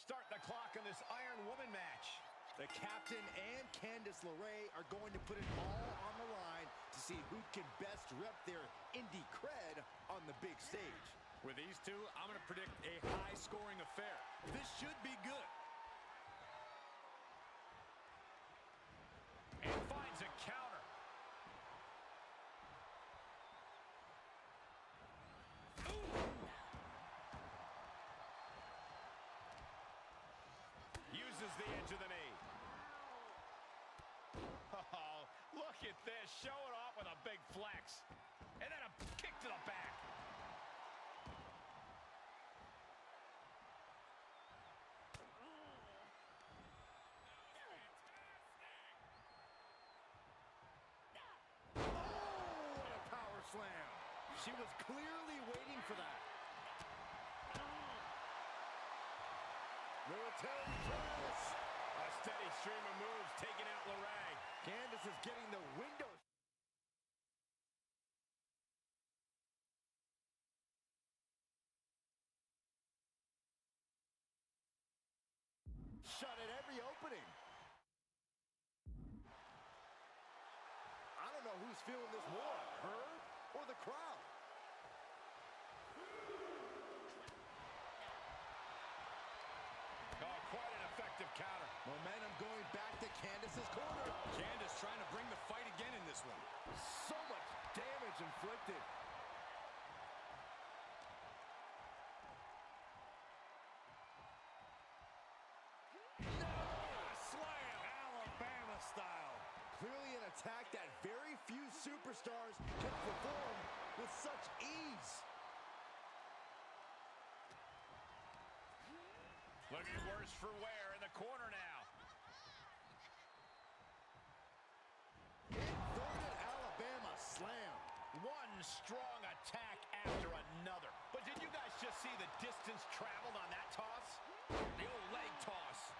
Start the clock on this Iron Woman match. The captain and Candice LeRae are going to put it all on the line to see who can best rep their indie cred on the big stage. With these two, I'm going to predict a high-scoring affair. This should be good. And finds a counter. Uses the Look at this, showing off with a big flex. And then a kick to the back. Oh, what a power slam. She was clearly waiting for that. Military press. A steady stream of moves taking out LeRae. Candace is getting the window. Shut at every opening. I don't know who's feeling this more, her or the crowd. Oh, quite an effective counter. Momentum going back to Candace's corner. Candace trying to bring the fight again in this one. So much damage inflicted. Slam! Alabama style. Clearly an attack that very few superstars can perform with such ease. Looking worse for wear in the corner now. Inverted Alabama slam. One strong attack after another. But did you guys just see the distance traveled on that toss? The old leg toss.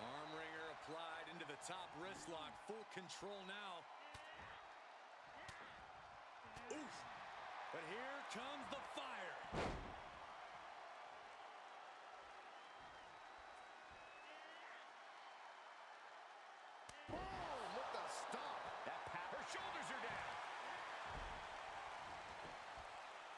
Arm wringer applied into the top wrist lock. Full control now. Oof. But here comes the fire. Boom with the stop. Her shoulders are down.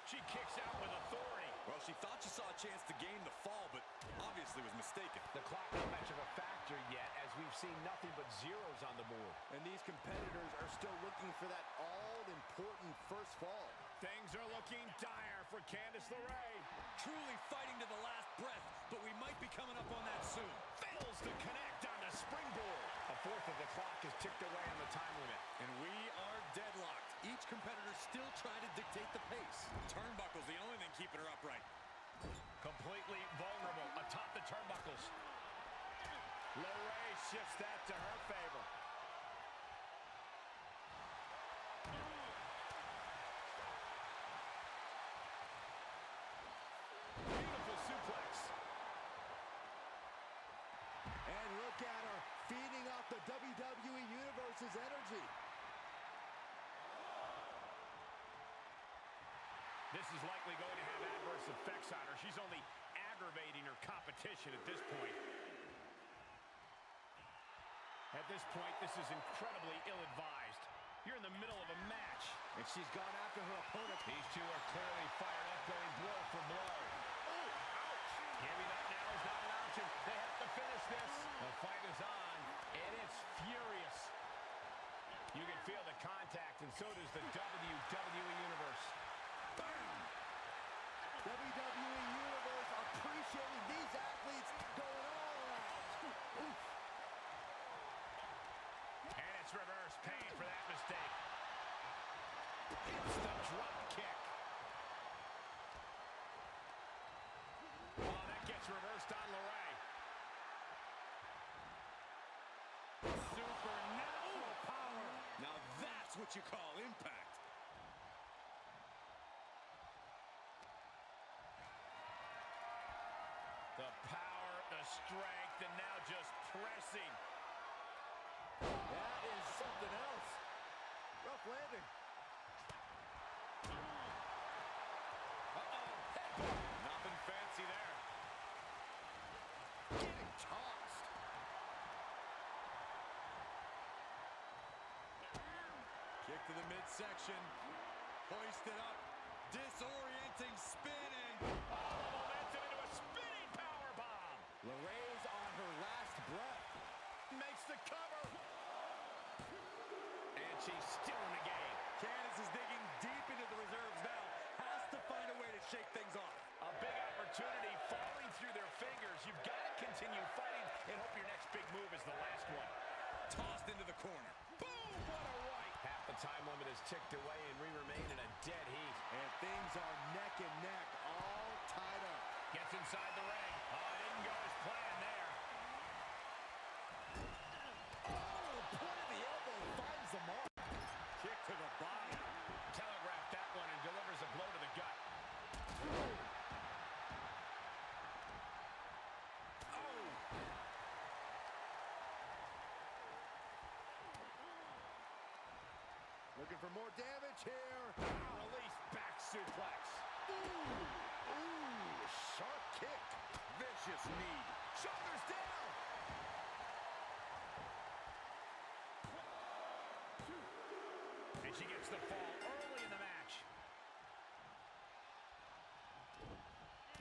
She kicks out with authority. Well, she thought she saw a chance to gain the fall, but obviously was mistaken. The clock not much of a factor yet, as we've seen nothing but zeros on the board. And these competitors are still looking for that all-important first fall. Things are looking dire for Candice LeRae. Truly fighting to the last breath, but we might be coming up on that soon. Fails to connect on the springboard. A fourth of the clock is ticked away on the time limit. And we are deadlocked. Each competitor still trying to dictate the pace. Turnbuckle's the only thing keeping her upright. Completely vulnerable atop the turnbuckles. LeRae shifts that to her favor. Beautiful suplex. And look at her, feeding off the WWE Universe's energy. This is likely going to have adverse effects on her. She's only aggravating her competition at this point. At this point, this is incredibly ill-advised. You're in the middle of a match. And she's gone after her opponent. These two are clearly fired up, going blow for blow. Oh, ouch! Giving up now is not an option. They have to finish this. The fight is on, and it's furious. You can feel the contact, and so does the WWE Universe. Bam! WWE Universe appreciating these athletes going all out. Oof. And it's reverse pain for that mistake. It's the drop kick. Oh, that gets reversed on LeRae. Supernatural power. Now that's what you call impact. The power, the strength, and now just pressing. That is something else. Rough landing. Uh-oh. Nothing fancy there. Getting tossed. Kick to the midsection. Hoisted up. Disorienting spin and Oh, momentum into a spinning powerbomb. LeRae's on her last breath. Makes the cover. And she's still in the game. Candace is digging deep into the reserves now. Has to find a way to shake things off. A big opportunity falling through through their fingers. You've got to continue fighting and hope your next big move is the last one. Tossed into the corner. Boom! What a right! Half the time limit is ticked away, and we remain in a dead heat. And things are neck and neck, all tied up. Gets inside the ring. Oh, it didn't go as planned there. Oh, point of the elbow finds the mark. Kick to the body. Telegraphed that one and delivers a blow to the gut. Oh! Looking for more damage here. Release back suplex. Ooh, sharp kick. Vicious knee. Shoulders down. And she gets the fall early in the match.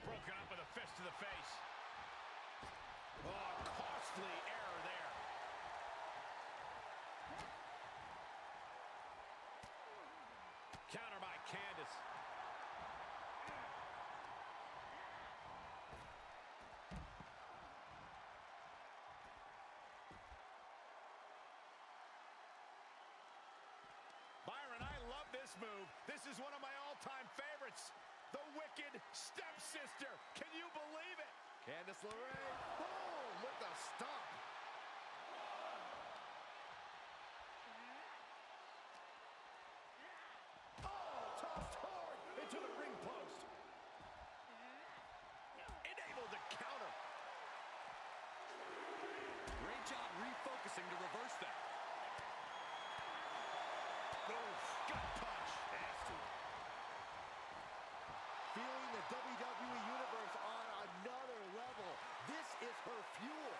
Broken up with a fist to the face. Oh, costly error there. Counter by Candace. Byron, I love this move. This is one of my all-time favorites. The Wicked Stepsister. Can you believe it? Candice LeRae, boom, with the stomp. Oh, tossed hard into the ring post. Enabled to counter. Great job refocusing to reverse that. Gut punch. Nasty. Feeling the WWE Universe on another level. This is her fuel.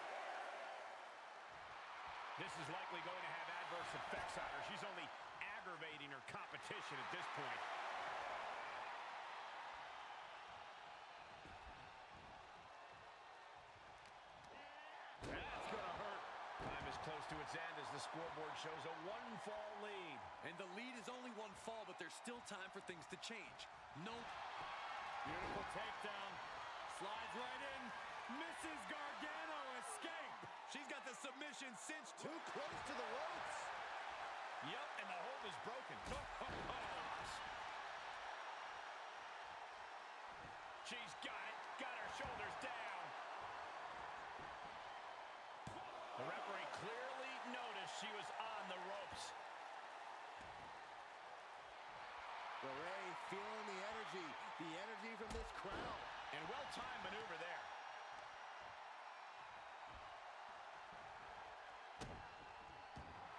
This is likely going to have adverse effects on her. She's only aggravating her competition at this point. That's gonna hurt. Time is close to its end as the scoreboard shows a one-fall lead. And the lead is only one fall, but there's still time for things to change. No. Beautiful takedown. Slides right in. Mrs. Gargano escape. She's got the submission cinched. Too close to the ropes. Yep, and the hold is broken. She's got it. Got her shoulders down. The referee clearly noticed she was on the ropes. LeRae feeling the energy from this crowd. And well-timed maneuver there.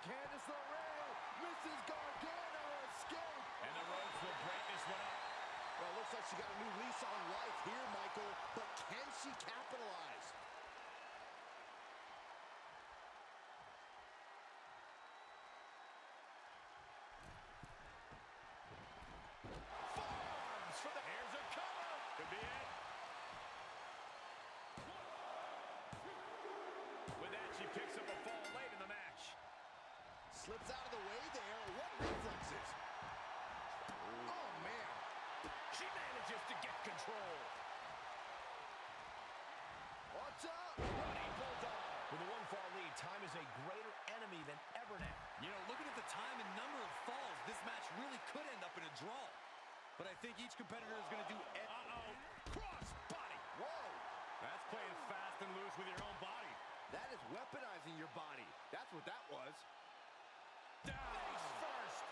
Candice LeRae, Mrs. Gargano escape. And the ropes will break this one up. Well, it looks like she got a new lease on life here, Michael, but can she capitalize? Forearms for the... Here's a cover. Could be it. With that, she picks up a fall late in the match. Slips out of the way there. What reflexes? Oh, man. She manages to get control. Watch out. Running bulldog. With a one-fall lead, time is a greater enemy than ever now. You know, looking at the time and number of falls, this match really could end up in a draw. But I think each competitor is going to do... Cross body. Whoa. That's playing fast and loose with your own body. That is weaponizing your body. That's what that was. Down. Face first.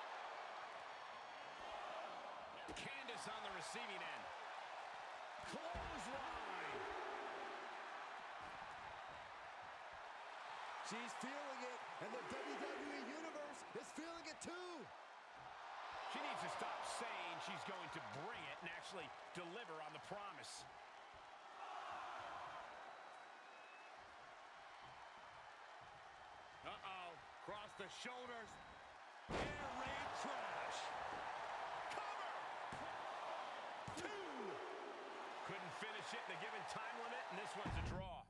Candace on the receiving end. Clothesline. She's feeling it, and the WWE Universe is feeling it too. She needs to stop saying she's going to bring it and actually deliver on the promise. Uh-oh. Cross the shoulders. Air raid crash. Cover! 2. Couldn't finish it in the given time limit, and this one's a draw.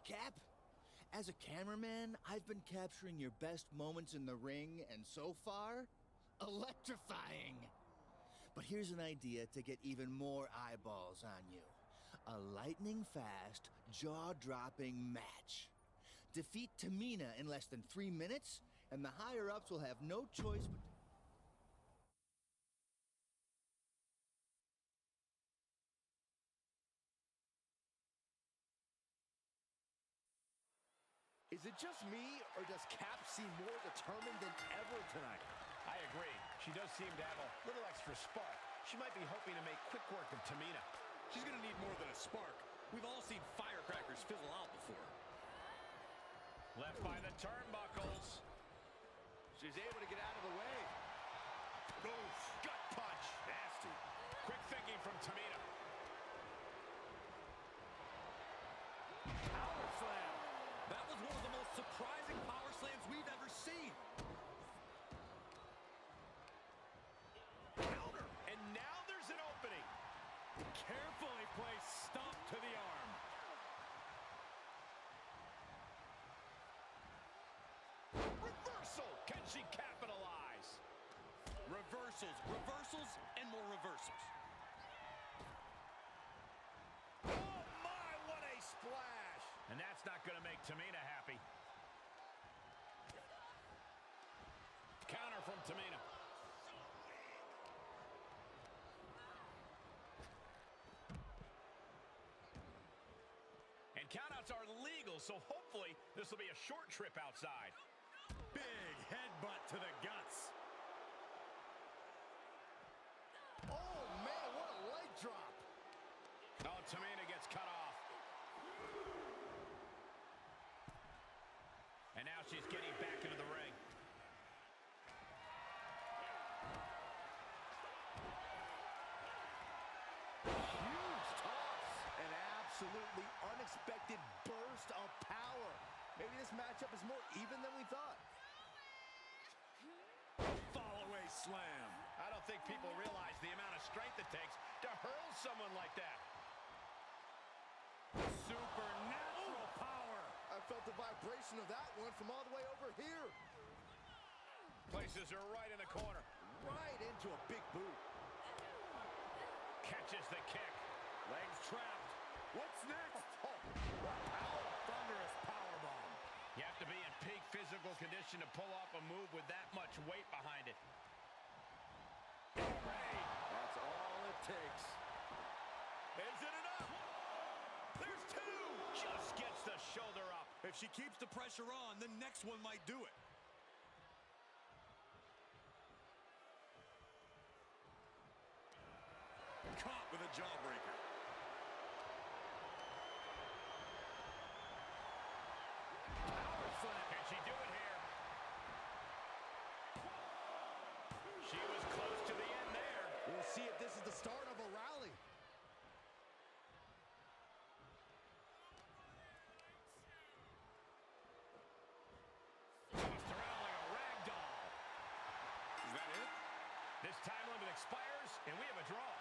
Cap. As a cameraman, I've been capturing your best moments in the ring, and so far, electrifying. But here's an idea to get even more eyeballs on you. A lightning-fast, jaw-dropping match. Defeat Tamina in less than 3 minutes, and the higher-ups will have no choice but... Is it just me, or does Cap seem more determined than ever tonight? I agree. She does seem to have a little extra spark. She might be hoping to make quick work of Tamina. She's gonna need more than a spark. We've all seen firecrackers fizzle out before. Left by the turnbuckles. She's able to get out of the way. Oof, gut punch. Nasty. Quick thinking from Tamina. Power slam. That was one of the most surprising power slams we've ever seen. Counter. And now there's an opening. Carefully placed stomp to the arm. Reversal. Can she capitalize? Reversals, reversals, and more reversals. Oh my, what a splash. And that's not going to make Tamina happy. Counter from Tamina. And countouts are legal, so hopefully this will be a short trip outside. Big headbutt to the guts. Oh, man, what a leg drop. Oh, Tamina gets cut off. And now she's getting back into the ring. Huge toss. An absolutely unexpected burst of power. Maybe this matchup is more even than we thought. Fallaway slam. I don't think people realize the amount of strength it takes to hurl someone like that. Supernatural power. I felt the vibration of that one from all the way over here. Places her right in the corner. Right into a big boot. Catches the kick. Legs trapped. What's next? Thunderous powerbomb. You have to be in peak physical condition to pull off a move with that much weight behind it. That's all it takes. Is it enough? There's two. Just gets the shoulder up. If she keeps the pressure on, the next one might do it. Caught with a jawbreaker. Power slam. Can she do it here? She was close to the end there. We'll see if this is the start of a rally. Tossed around like a rag doll. Is that it? This time limit expires, and we have a draw.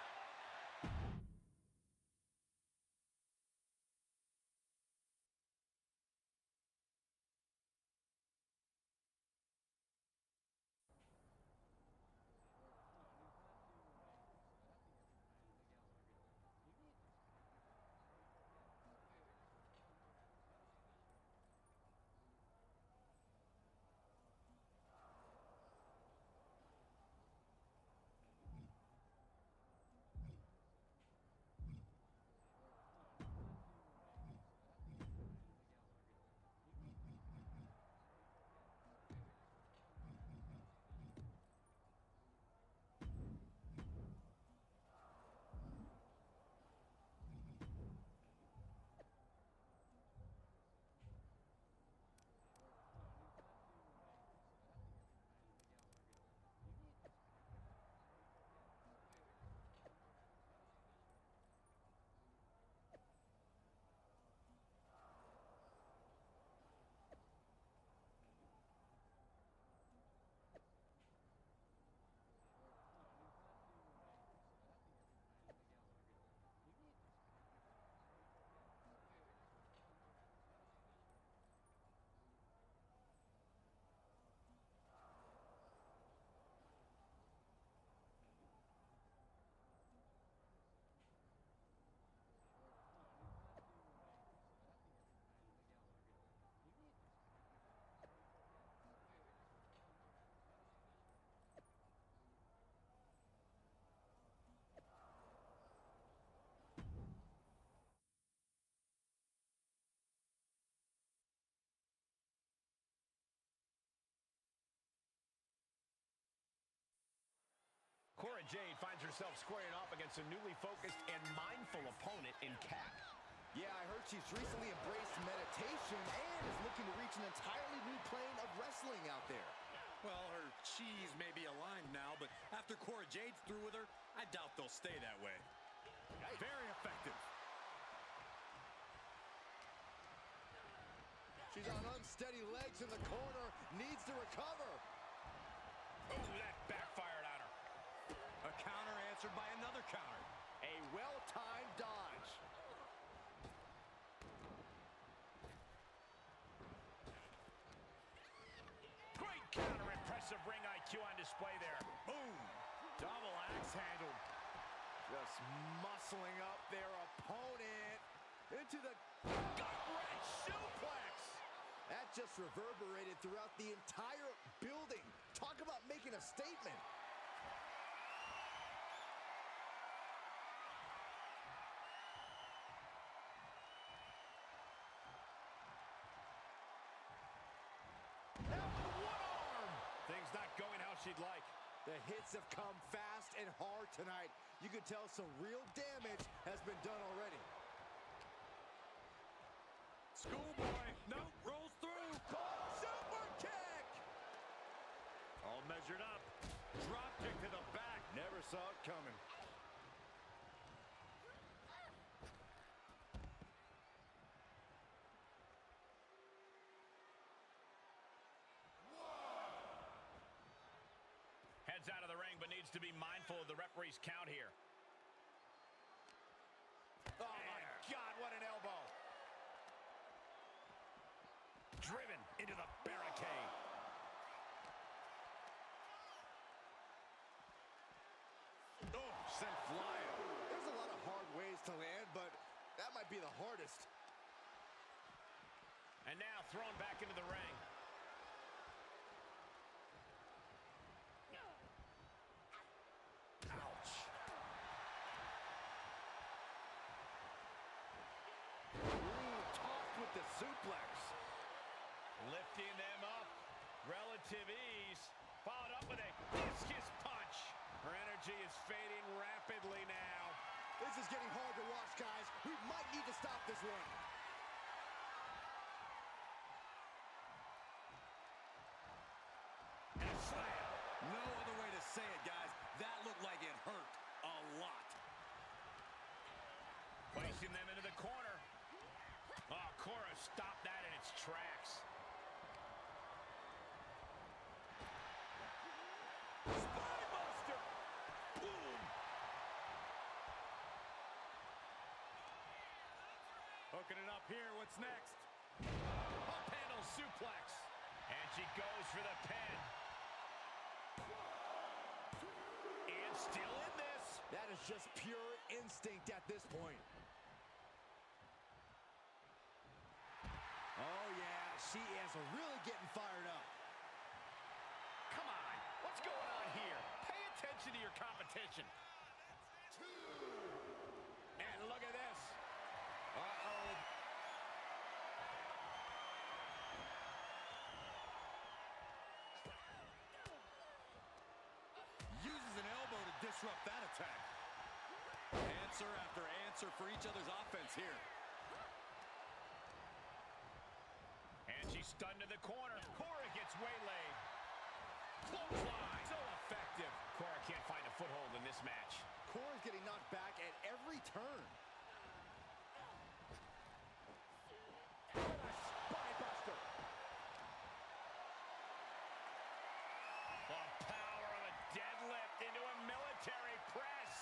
Cora Jade finds herself squaring off against a newly focused and mindful opponent in Kat. Yeah, I heard she's recently embraced meditation and is looking to reach an entirely new plane of wrestling out there. Well, her cheese may be aligned now, but after Cora Jade's through with her, I doubt they'll stay that way. Very effective. She's on unsteady legs in the corner, needs to recover. Oh, that backfired on her. A counter answered by another counter. A well-timed dodge. Great counter, impressive ring IQ on display there. Boom. Double axe handle. Just muscling up their opponent into the Gut-wrench suplex. That just reverberated throughout the entire building. Talk about making a statement. Now with one arm. Things not going how she'd like. The hits have come fast and hard tonight. You can tell some real damage has been done already. Schoolboy. Nope. Rolls through. Super kick! All measured up. Drop kick to the back. Never saw it coming. Heads out of the ring, but needs to be mindful of the referee's count here. Oh my God, what an elbow. Driven into the barricade. Oh, sent flying. There's a lot of hard ways to land, but that might be the hardest. And now thrown back into the ring. Ouch. Tossed with the suplex. Lifting them up. Relative ease. Followed up with a discus punch. Her energy is fading rapidly now. This is getting hard to watch, guys. We might need to stop this one. And a slam. No other way to say it, guys. That looked like it hurt a lot. Placing them into the corner. Oh, Cora stopped that in its tracks. Spinebuster! Boom! Hooking it up here. What's next? Up handle suplex. And she goes for the pin. And still in this. That is just pure instinct at this point. Oh, yeah, she is really getting fired up. Come on. What's going on here? Pay attention to your competition. And look at this. Uh-oh. Uses an elbow to disrupt that attack. Answer after answer for each other's offense here. And she's stunned in the corner. Cora gets waylaid. Clothesline. So effective. Cora can't find a foothold in this match. Cora's getting knocked back at every turn. What a spinebuster. The power of a deadlift into a military press.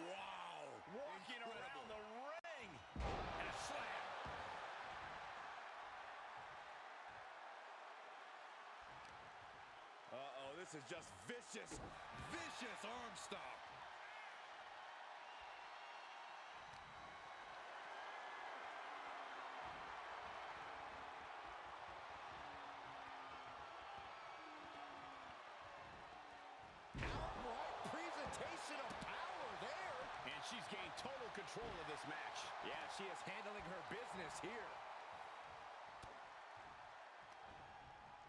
Wow. Walking around the ring. And a slam. Uh-oh, this is just vicious. Vicious arm stomp. Outright presentation of power there. And she's gained total control of this match. Yeah, she is handling her business here.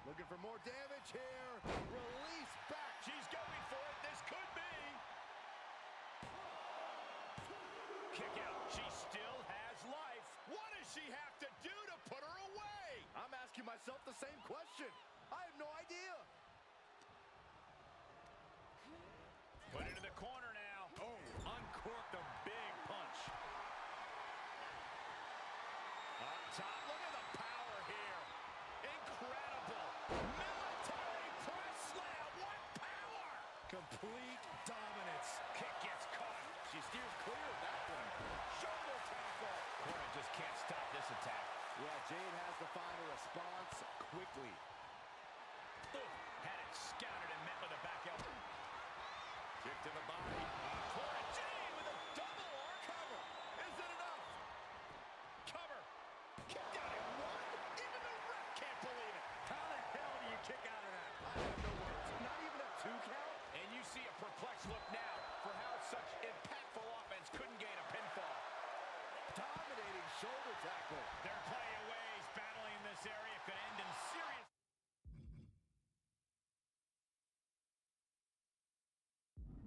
Looking for more damage here. Release back. She's going for it. This could be. kick out. She still has life. What does she have to do to put her away? I'm asking myself the same question. I have no idea. Put into the corner now. Oh, uncorked a big punch. Up top, look at the power here. Incredible. Military press slam. What power! Complete dominance. Kick gets caught. She steers clear of that one. Shoulder tackle. Cora just can't stop this attack. Yeah, Jade has to find a response quickly. Had it scouted and met with a back elbow. Kick to the body. Cora Jade with a double arm. Cover. Is it enough? Cover. Kick out at one. Even the ref can't believe it. How the hell do you kick out of that? I have no words. Not even a 2 count? And you see a perplexed look now for how such impactful offense couldn't gain a pinfall. Dominating shoulder tackle. They're playing ways. Battling in this area could end in serious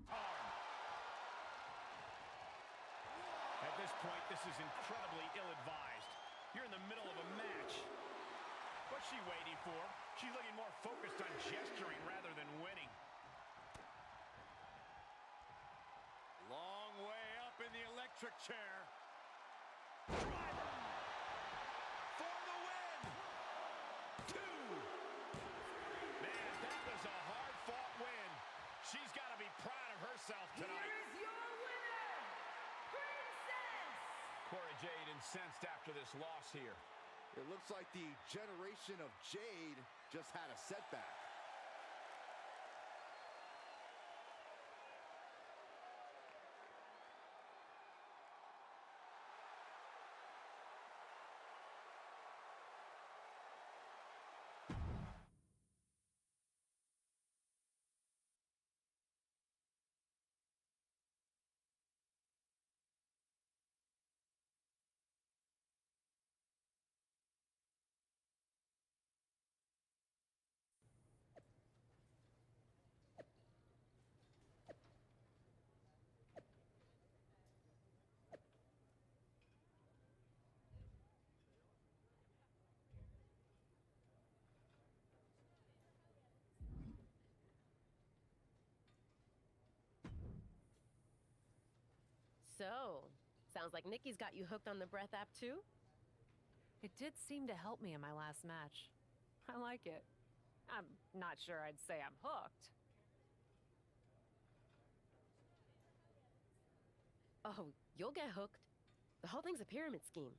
harm. At this point, this is incredibly ill-advised. You're in the middle of a match. What's she waiting for? She's looking more focused on gesturing rather than winning. Long way up in the electric chair. Driver for the win. 2. Man, that was a hard-fought win. She's got to be proud of herself tonight. Here is your winner, Princess! Cora Jade incensed after this loss here. It looks like the generation of Jade just had a setback. So, sounds like Nikki's got you hooked on the Breath app too? It did seem to help me in my last match. I like it. I'm not sure I'd say I'm hooked. Oh, you'll get hooked. The whole thing's a pyramid scheme.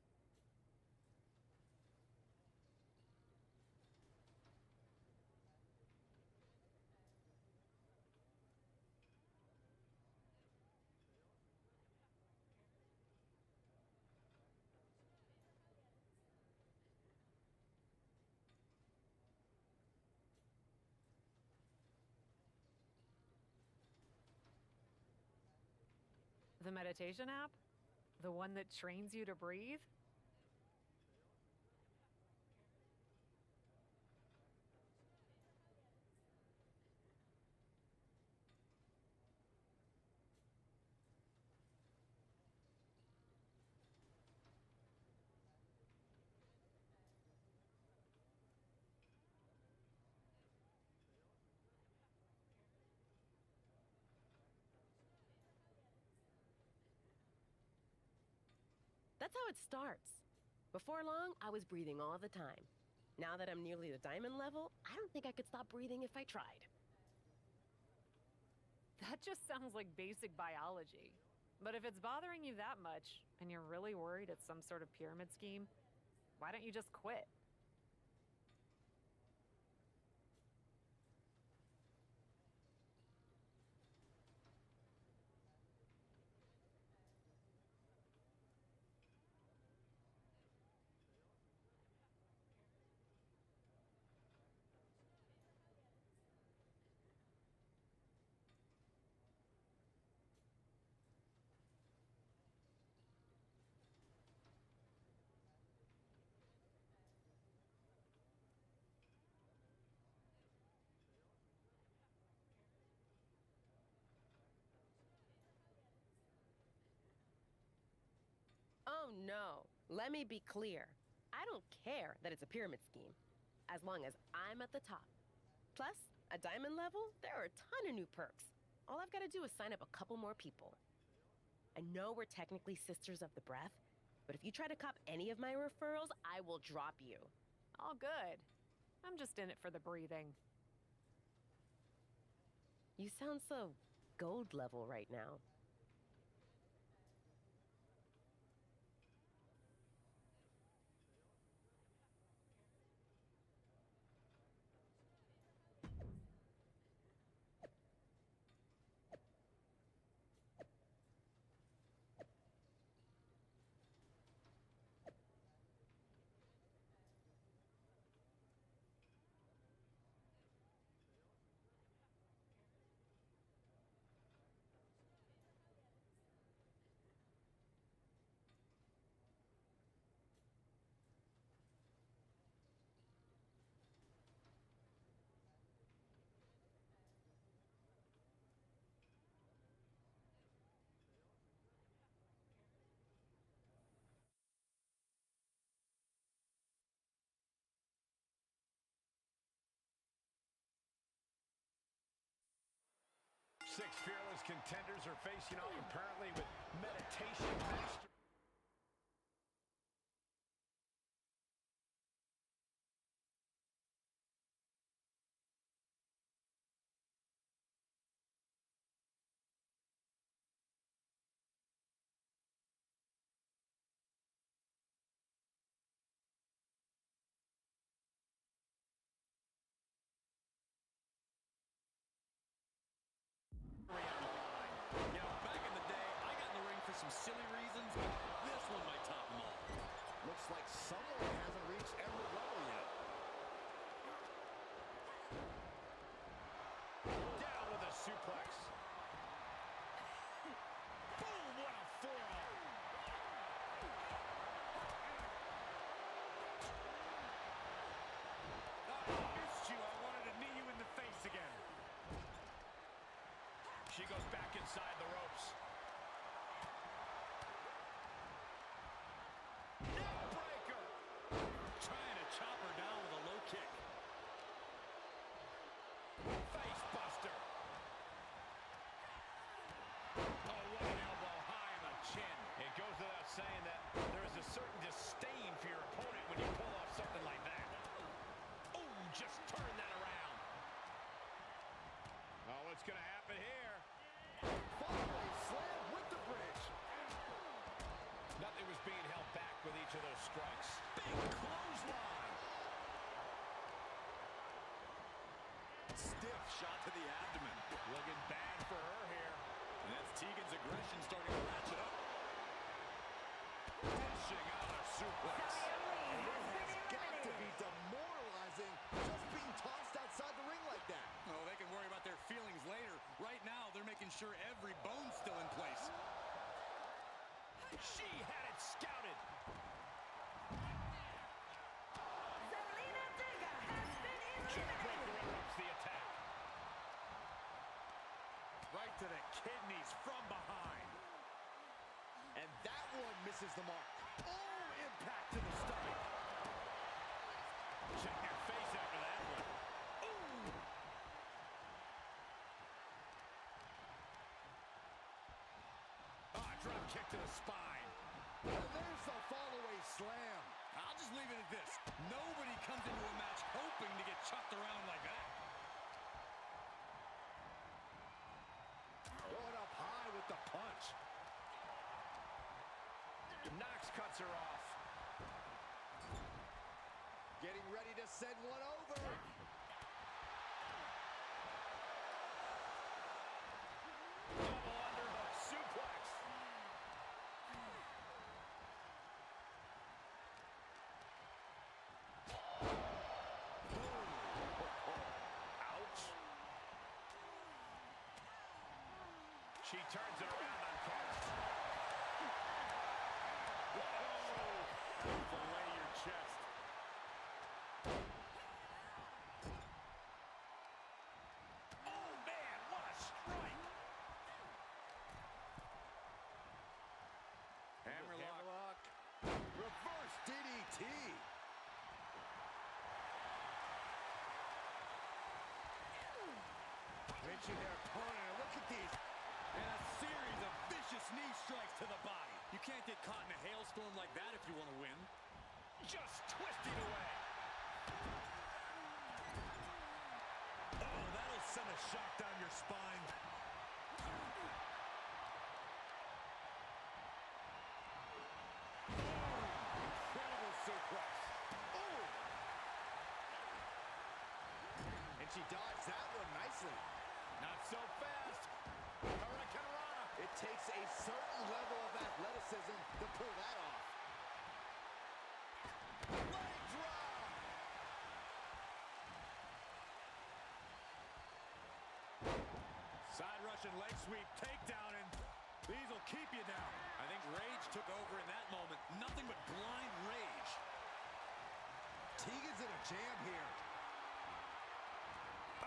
The meditation app? The one that trains you to breathe? That's how it starts. Before long, I was breathing all the time. Now that I'm nearly the diamond level, I don't think I could stop breathing if I tried. That just sounds like basic biology. But if it's bothering you that much, and you're really worried it's some sort of pyramid scheme, why don't you just quit? no. Let me be clear. I don't care that it's a pyramid scheme, as long as I'm at the top. Plus, at diamond level, there are a ton of new perks. All I've got to do is sign up a couple more people. I know we're technically Sisters of the Breath, but if you try to cop any of my referrals, I will drop you. All good. I'm just in it for the breathing. You sound so gold level right now. Six fearless contenders are facing off apparently with meditation master. Back in the day, I got in the ring for some silly reasons. This one might top them all. Looks like someone hasn't reached Emerald level yet. Down with a suplex. Boom, what a forearm. I missed you. I wanted to knee you in the face again. She goes back inside the ropes. Neck breaker. Trying to chop her down with a low kick. Face buster. Oh, what an elbow high on the chin. It goes without saying that there is a certain disdain for your opponent when you pull off something like that. Oh, just turn that around. Oh, what's going to happen here? Fallaway slam with the bridge. Nothing was being held back with each of those strikes. Big clothesline. Stiff shot to the abdomen. Looking bad for her here. And that's Tegan's aggression starting to ratchet up. Dishing out a suplex. And it has got to be demoralizing just being tossed outside the ring like that. Oh, they can worry about their feelings later. Right now, they're making sure every bone's still in place. She had it scouted. Zelina Vega has been Checkbreaker eliminated. interrupts the attack. Right to the kidneys from behind. And that one misses the mark. Oh, impact to the stomach. Check your face after that one. Drop kick to the spine. And there's the fallaway slam. I'll just leave it at this. Nobody comes into a match hoping to get chucked around like that. Going up high with the punch. Knox cuts her off. Getting ready to send one over. Double underhook suplex. Ouch. She turns it around on Carter. Whoa! Fillet your chest. Oh, man, what a strike! Hammerlock. punching their opponent. And look at these. And a series of vicious knee strikes to the body. You can't get caught in a hailstorm like that if you want to win. Just twisting away. Oh, that'll send a shock down your spine. Incredible suplex. Oh! And she dodged that one nicely. Not so fast. Hurricanrana. It takes a certain level of athleticism to pull that off. Leg drop. Side Russian leg sweep, takedown, and these will keep you down. I think rage took over in that moment. Nothing but blind rage. Tegan's in a jam here.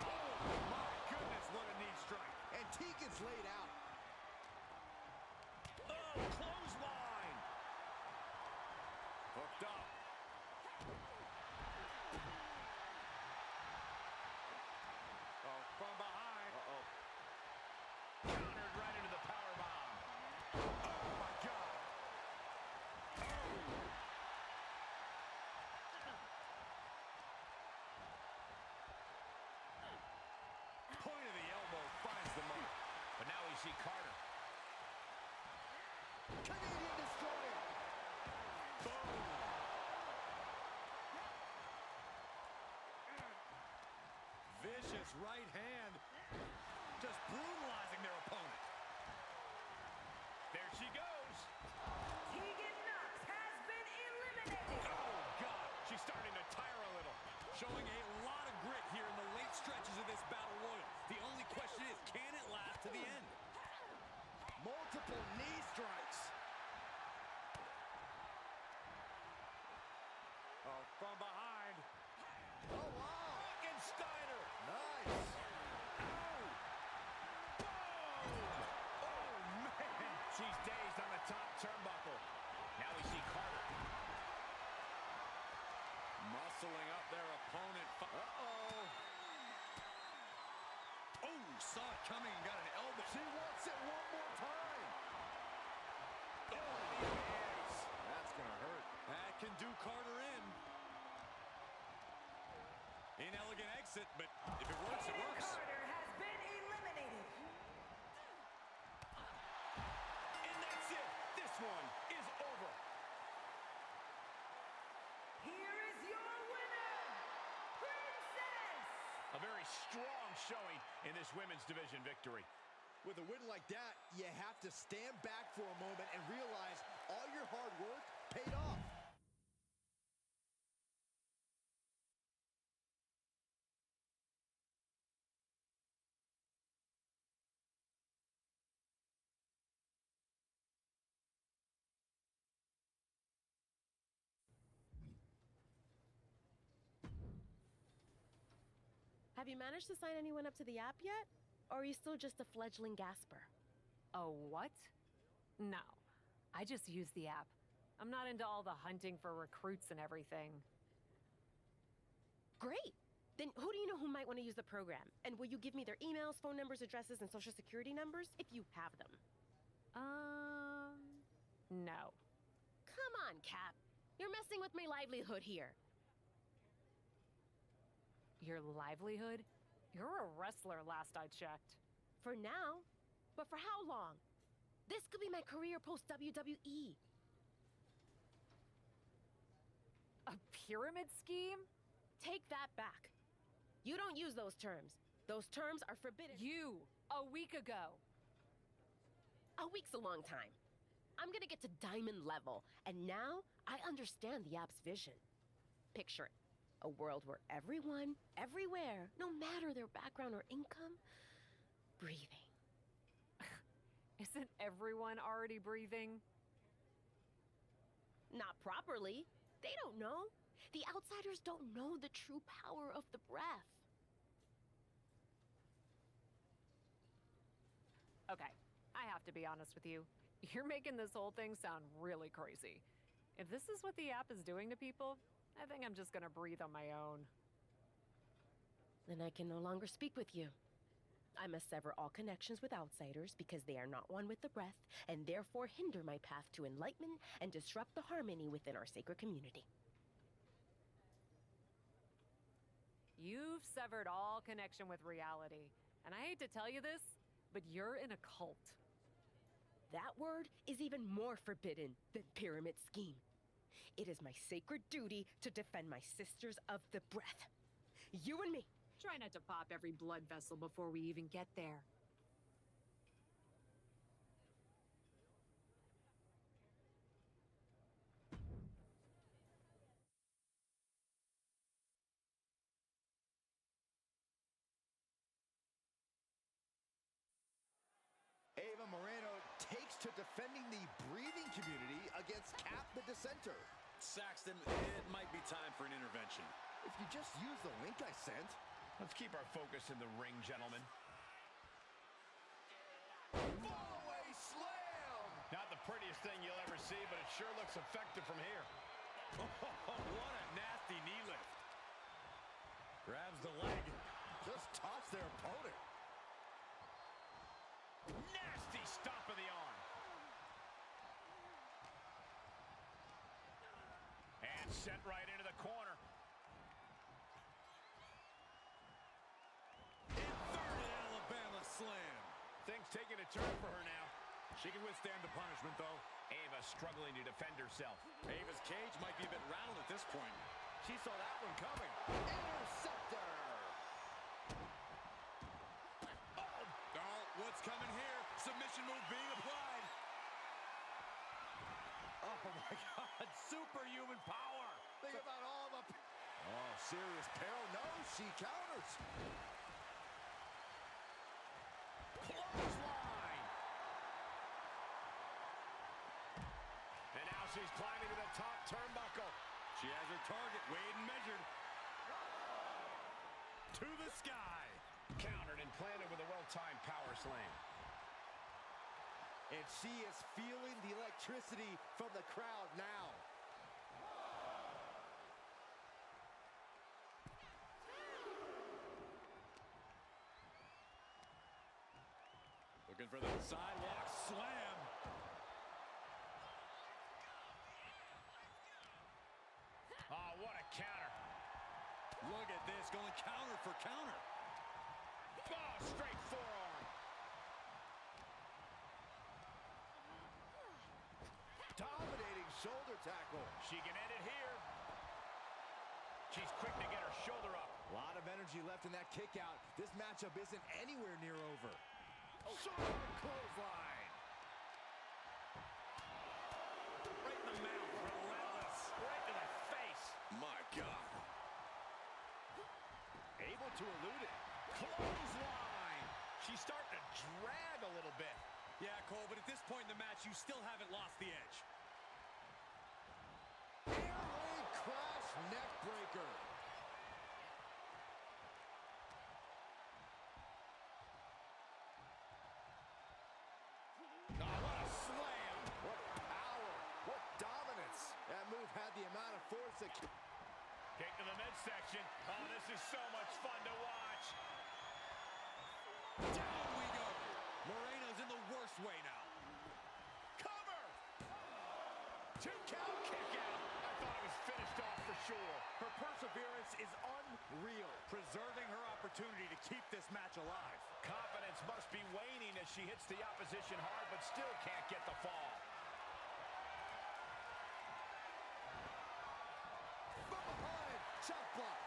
Oh, my goodness, what a knee strike. And Tegan's laid out. Oh, clothesline. Hooked up. Oh, from behind. Uh-oh. Countered right into the powerbomb. Oh, my God. Point of the elbow finds the mark. But now we see Carter. Canadian Destroyer. Boom. Vicious right hand. Just brutalizing their opponent. There she goes. Tegan Knox has been eliminated. Oh, God. She's starting to tire a little. Showing a lot of grit here in the late stretches of this battle royal. The only question is, can it last to the end? Multiple knee strikes. Oh, from behind. Oh, wow. Steiner. Nice. Boom. Oh, man. She's dazed on the top turnbuckle. Now we see Carter. Muscling up their opponent. Uh-oh. Oh, saw it coming and got an elbow. She wants it one more time. Oh, the ace. That's going to hurt. That can do Carter in. Inelegant exit, but if it works, it works. Carter has been eliminated. And that's it. This one is over. Here is your winner, Princess. A very strong showing in this women's division victory. With a win like that, you have to stand back for a moment and realize all your hard work paid off. Have you managed to sign anyone up to the app yet? Or are you still just a fledgling gasper? Oh, what? No. I just use the app. I'm not into all the hunting for recruits and everything. Great! Then who do you know who might want to use the program? And will you give me their emails, phone numbers, addresses, and social security numbers if you have them? No. Come on, Cap. You're messing with my livelihood here. Your livelihood? You're a wrestler last I checked. For now. But for how long? This could be my career post-WWE. A pyramid scheme? Take that back. You don't use those terms. Those terms are forbidden. A week ago. A week's a long time. I'm gonna get to diamond level, and now I understand the app's vision. Picture it. A world where everyone, everywhere, no matter their background or income, breathing. Isn't everyone already breathing? Not properly. They don't know. The outsiders don't know the true power of the breath. Okay, I have to be honest with you. You're making this whole thing sound really crazy. If this is what the app is doing to people, I think I'm just gonna breathe on my own. Then I can no longer speak with you. I must sever all connections with outsiders because they are not one with the breath, and therefore hinder my path to enlightenment and disrupt the harmony within our sacred community. You've severed all connection with reality. And I hate to tell you this, but you're in a cult. That word is even more forbidden than pyramid scheme. It is my sacred duty to defend my sisters of the breath. You and me. Try not to pop every blood vessel before we even get there. Ava Moreno takes to defending the breathing community against Cap the Dissenter. Saxton, it might be time for an intervention. If you just use the link I sent. Let's keep our focus in the ring, gentlemen. Fallaway slam! Not the prettiest thing you'll ever see, but it sure looks effective from here. Oh, what a nasty knee lift. Grabs the leg. Just toss their opponent. Nasty stomp of the arm. And sent right into the corner. Inverted Alabama slam. Things taking a turn for her now. She can withstand the punishment, though. Ava struggling to defend herself. Ava's cage might be a bit rattled at this point. She saw that one coming. Interceptor! Oh, what's coming here? Submission move being applied. Oh, my God. Superhuman power. Think about all the... Oh, serious peril. No, she counters. Clothesline. And now she's climbing to the top turnbuckle. She has her target weighed and measured. To the sky. Countered and planted with a well-timed power slam. And she is feeling the electricity from the crowd now. Looking for that sidewalk slam. Oh, what a counter. Look at this, going counter for counter. Oh, straight forearm. Dominating shoulder tackle. She can end it here. She's quick to get her shoulder up. A lot of energy left in that kick out. This matchup isn't anywhere near over. Oh, Clothesline. right in the mouth, relentless. Right to the face. My God. Able to elude it. Clothesline. She's starting to drag a little bit. Yeah, Cole, but at this point in the match, you still haven't lost the edge. Airway crash neck breaker. Oh, what a slam. What power. What dominance. That move had the amount of force that... Kick to the midsection. Oh, this is so much fun to watch. Down we go. Moreno's in the worst way now. Cover. 2 count kick out. I thought it was finished off for sure. Her perseverance is unreal. Preserving her opportunity to keep this match alive. Confidence must be waning as she hits the opposition hard, but still can't get the fall. From behind, chop block.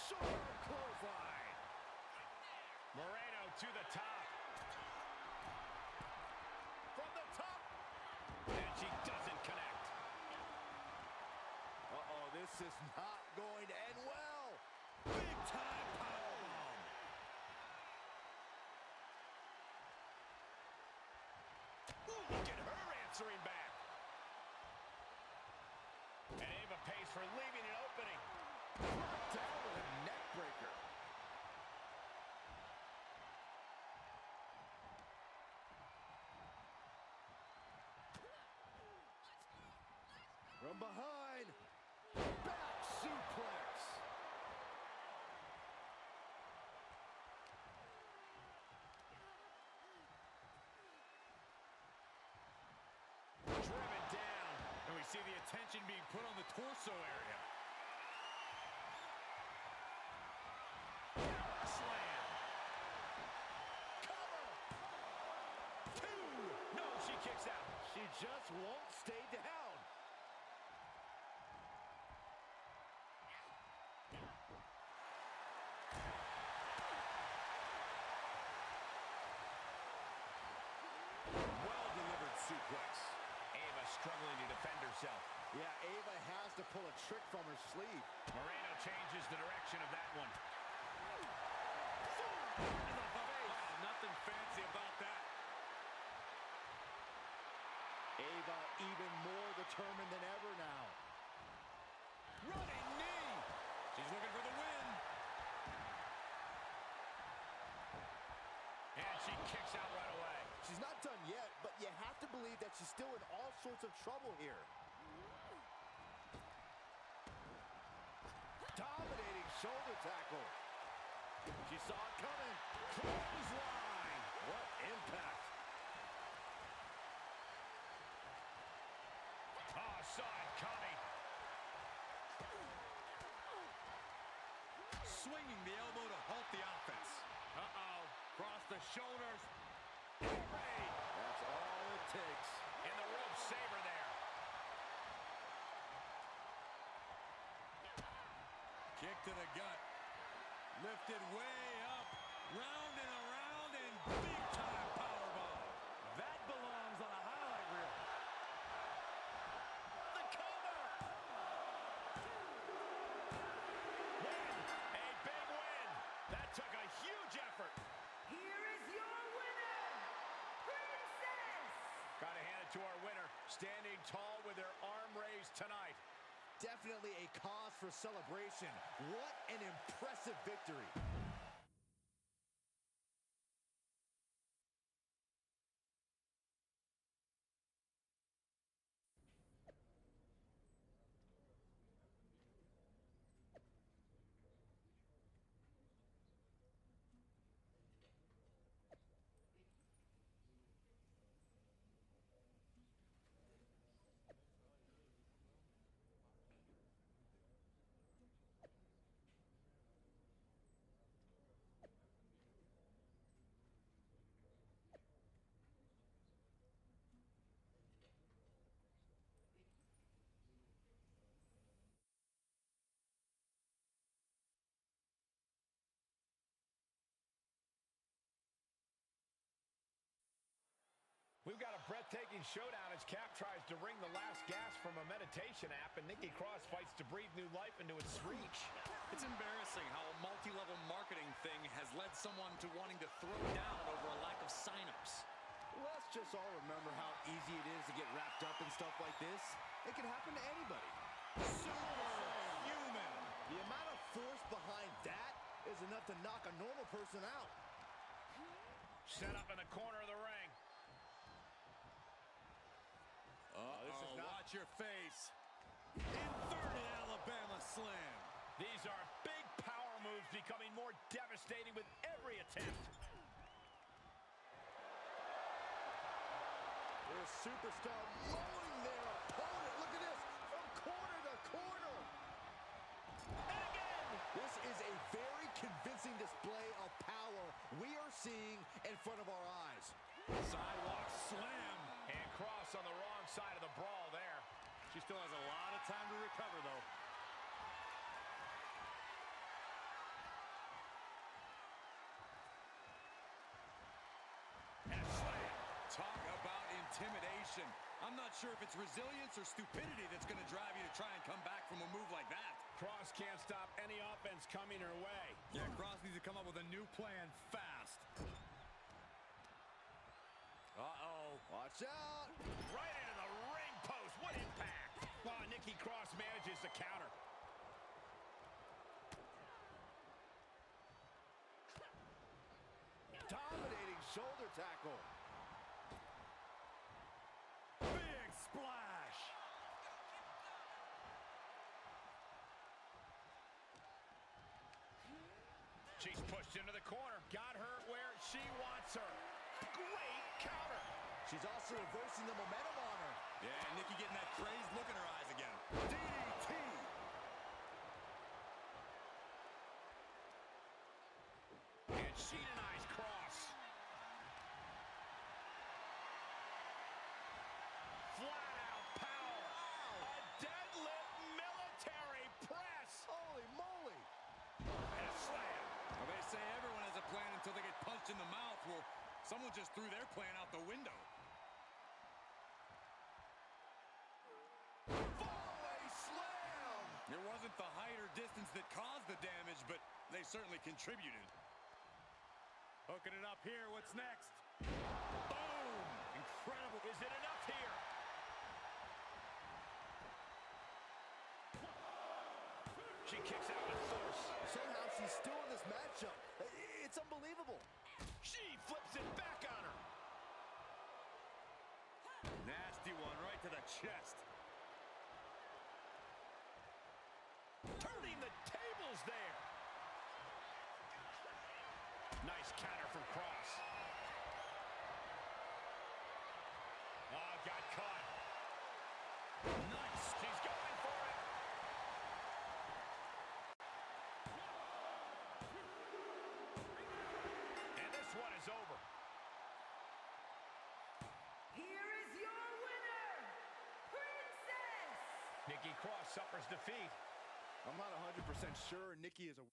Short clothesline. Moreno to the top. From the top. And she doesn't connect. Uh-oh, this is not going to end well. Big time powerbomb. Ooh, look at her answering back. And Ava pays for leaving an opening. Brought down with a neck breaker. From behind, back suplex. see the attention being put on the torso area. Slam. Cover. 2. No, she kicks out. She just won't stay down. Well-delivered suplex. Ava struggling to defend herself. Yeah, Ava has to pull a trick from her sleeve. Moreno changes the direction of that one. Nothing fancy about that. Ava even more determined than ever now. Running knee. She's looking for the win. And she kicks out right away. She's not done yet, but you have to believe that she's still in all sorts of trouble here. Dominating shoulder tackle. She saw it coming. Clothesline. What impact. Oh, saw it coming. Swinging the elbow to halt the offense. Uh-oh. Cross the shoulders. That's all it takes. And the rope saver there. Kick to the gut. Lifted way up. Round and around and big time powerbomb. That belongs on a highlight reel. The cover. Win. A big win. That took a huge effort. Here is your winner, Princess! Gotta hand it to our winner, standing tall with their arm raised tonight. Definitely a cause for celebration. What an impressive victory. We've got a breathtaking showdown as Cap tries to wring the last gasp from a meditation app, and Nikki Cross fights to breathe new life into its reach. It's embarrassing how a multi-level marketing thing has led someone to wanting to throw down over a lack of signups. Let's just all remember how easy it is to get wrapped up in stuff like this. It can happen to anybody. Superhuman. The amount of force behind that is enough to knock a normal person out. Set up in the corner of the ring. Watch your face. Inverted Alabama slam. These are big power moves becoming more devastating with every attempt. There's superstar mowing their opponent. Look at this, from corner to corner. And again. This is a very convincing display of power we are seeing in front of our eyes. Sidewalk slam. And Cross on the wrong side of the brawl there. She still has a lot of time to recover, though. And a slam. Talk about intimidation. I'm not sure if it's resilience or stupidity that's going to drive you to try and come back from a move like that. Cross can't stop any offense coming her way. Yeah, Cross needs to come up with a new plan fast. Uh-oh. Watch out. Right into the ring post. What impact. Oh, Nikki Cross manages to counter. Dominating shoulder tackle. Big splash. She's pushed into the corner. Got her where she wants her. Great counter. She's also reversing the momentum on her. Yeah, Nikki getting that crazed look in her She denies Cross. Flat out power. A deadlift military press. Holy moly. And a slam. Well, they say everyone has a plan until they get punched in the mouth. Well, someone just threw their plan out the window. Fallaway slam. It wasn't the height or distance that caused the damage, but they certainly contributed. Hooking it up here. What's next? Boom! Incredible. Is it enough here? She kicks out with force. Somehow she's still in this matchup. It's unbelievable. She flips it back on her. Nasty one right to the chest. Turning the tables there. Nice counter from Cross. Ah, got caught. Nice. She's going for it. And this one is over. Here is your winner, Princess! Nikki Cross suffers defeat. I'm not 100% sure Nikki is a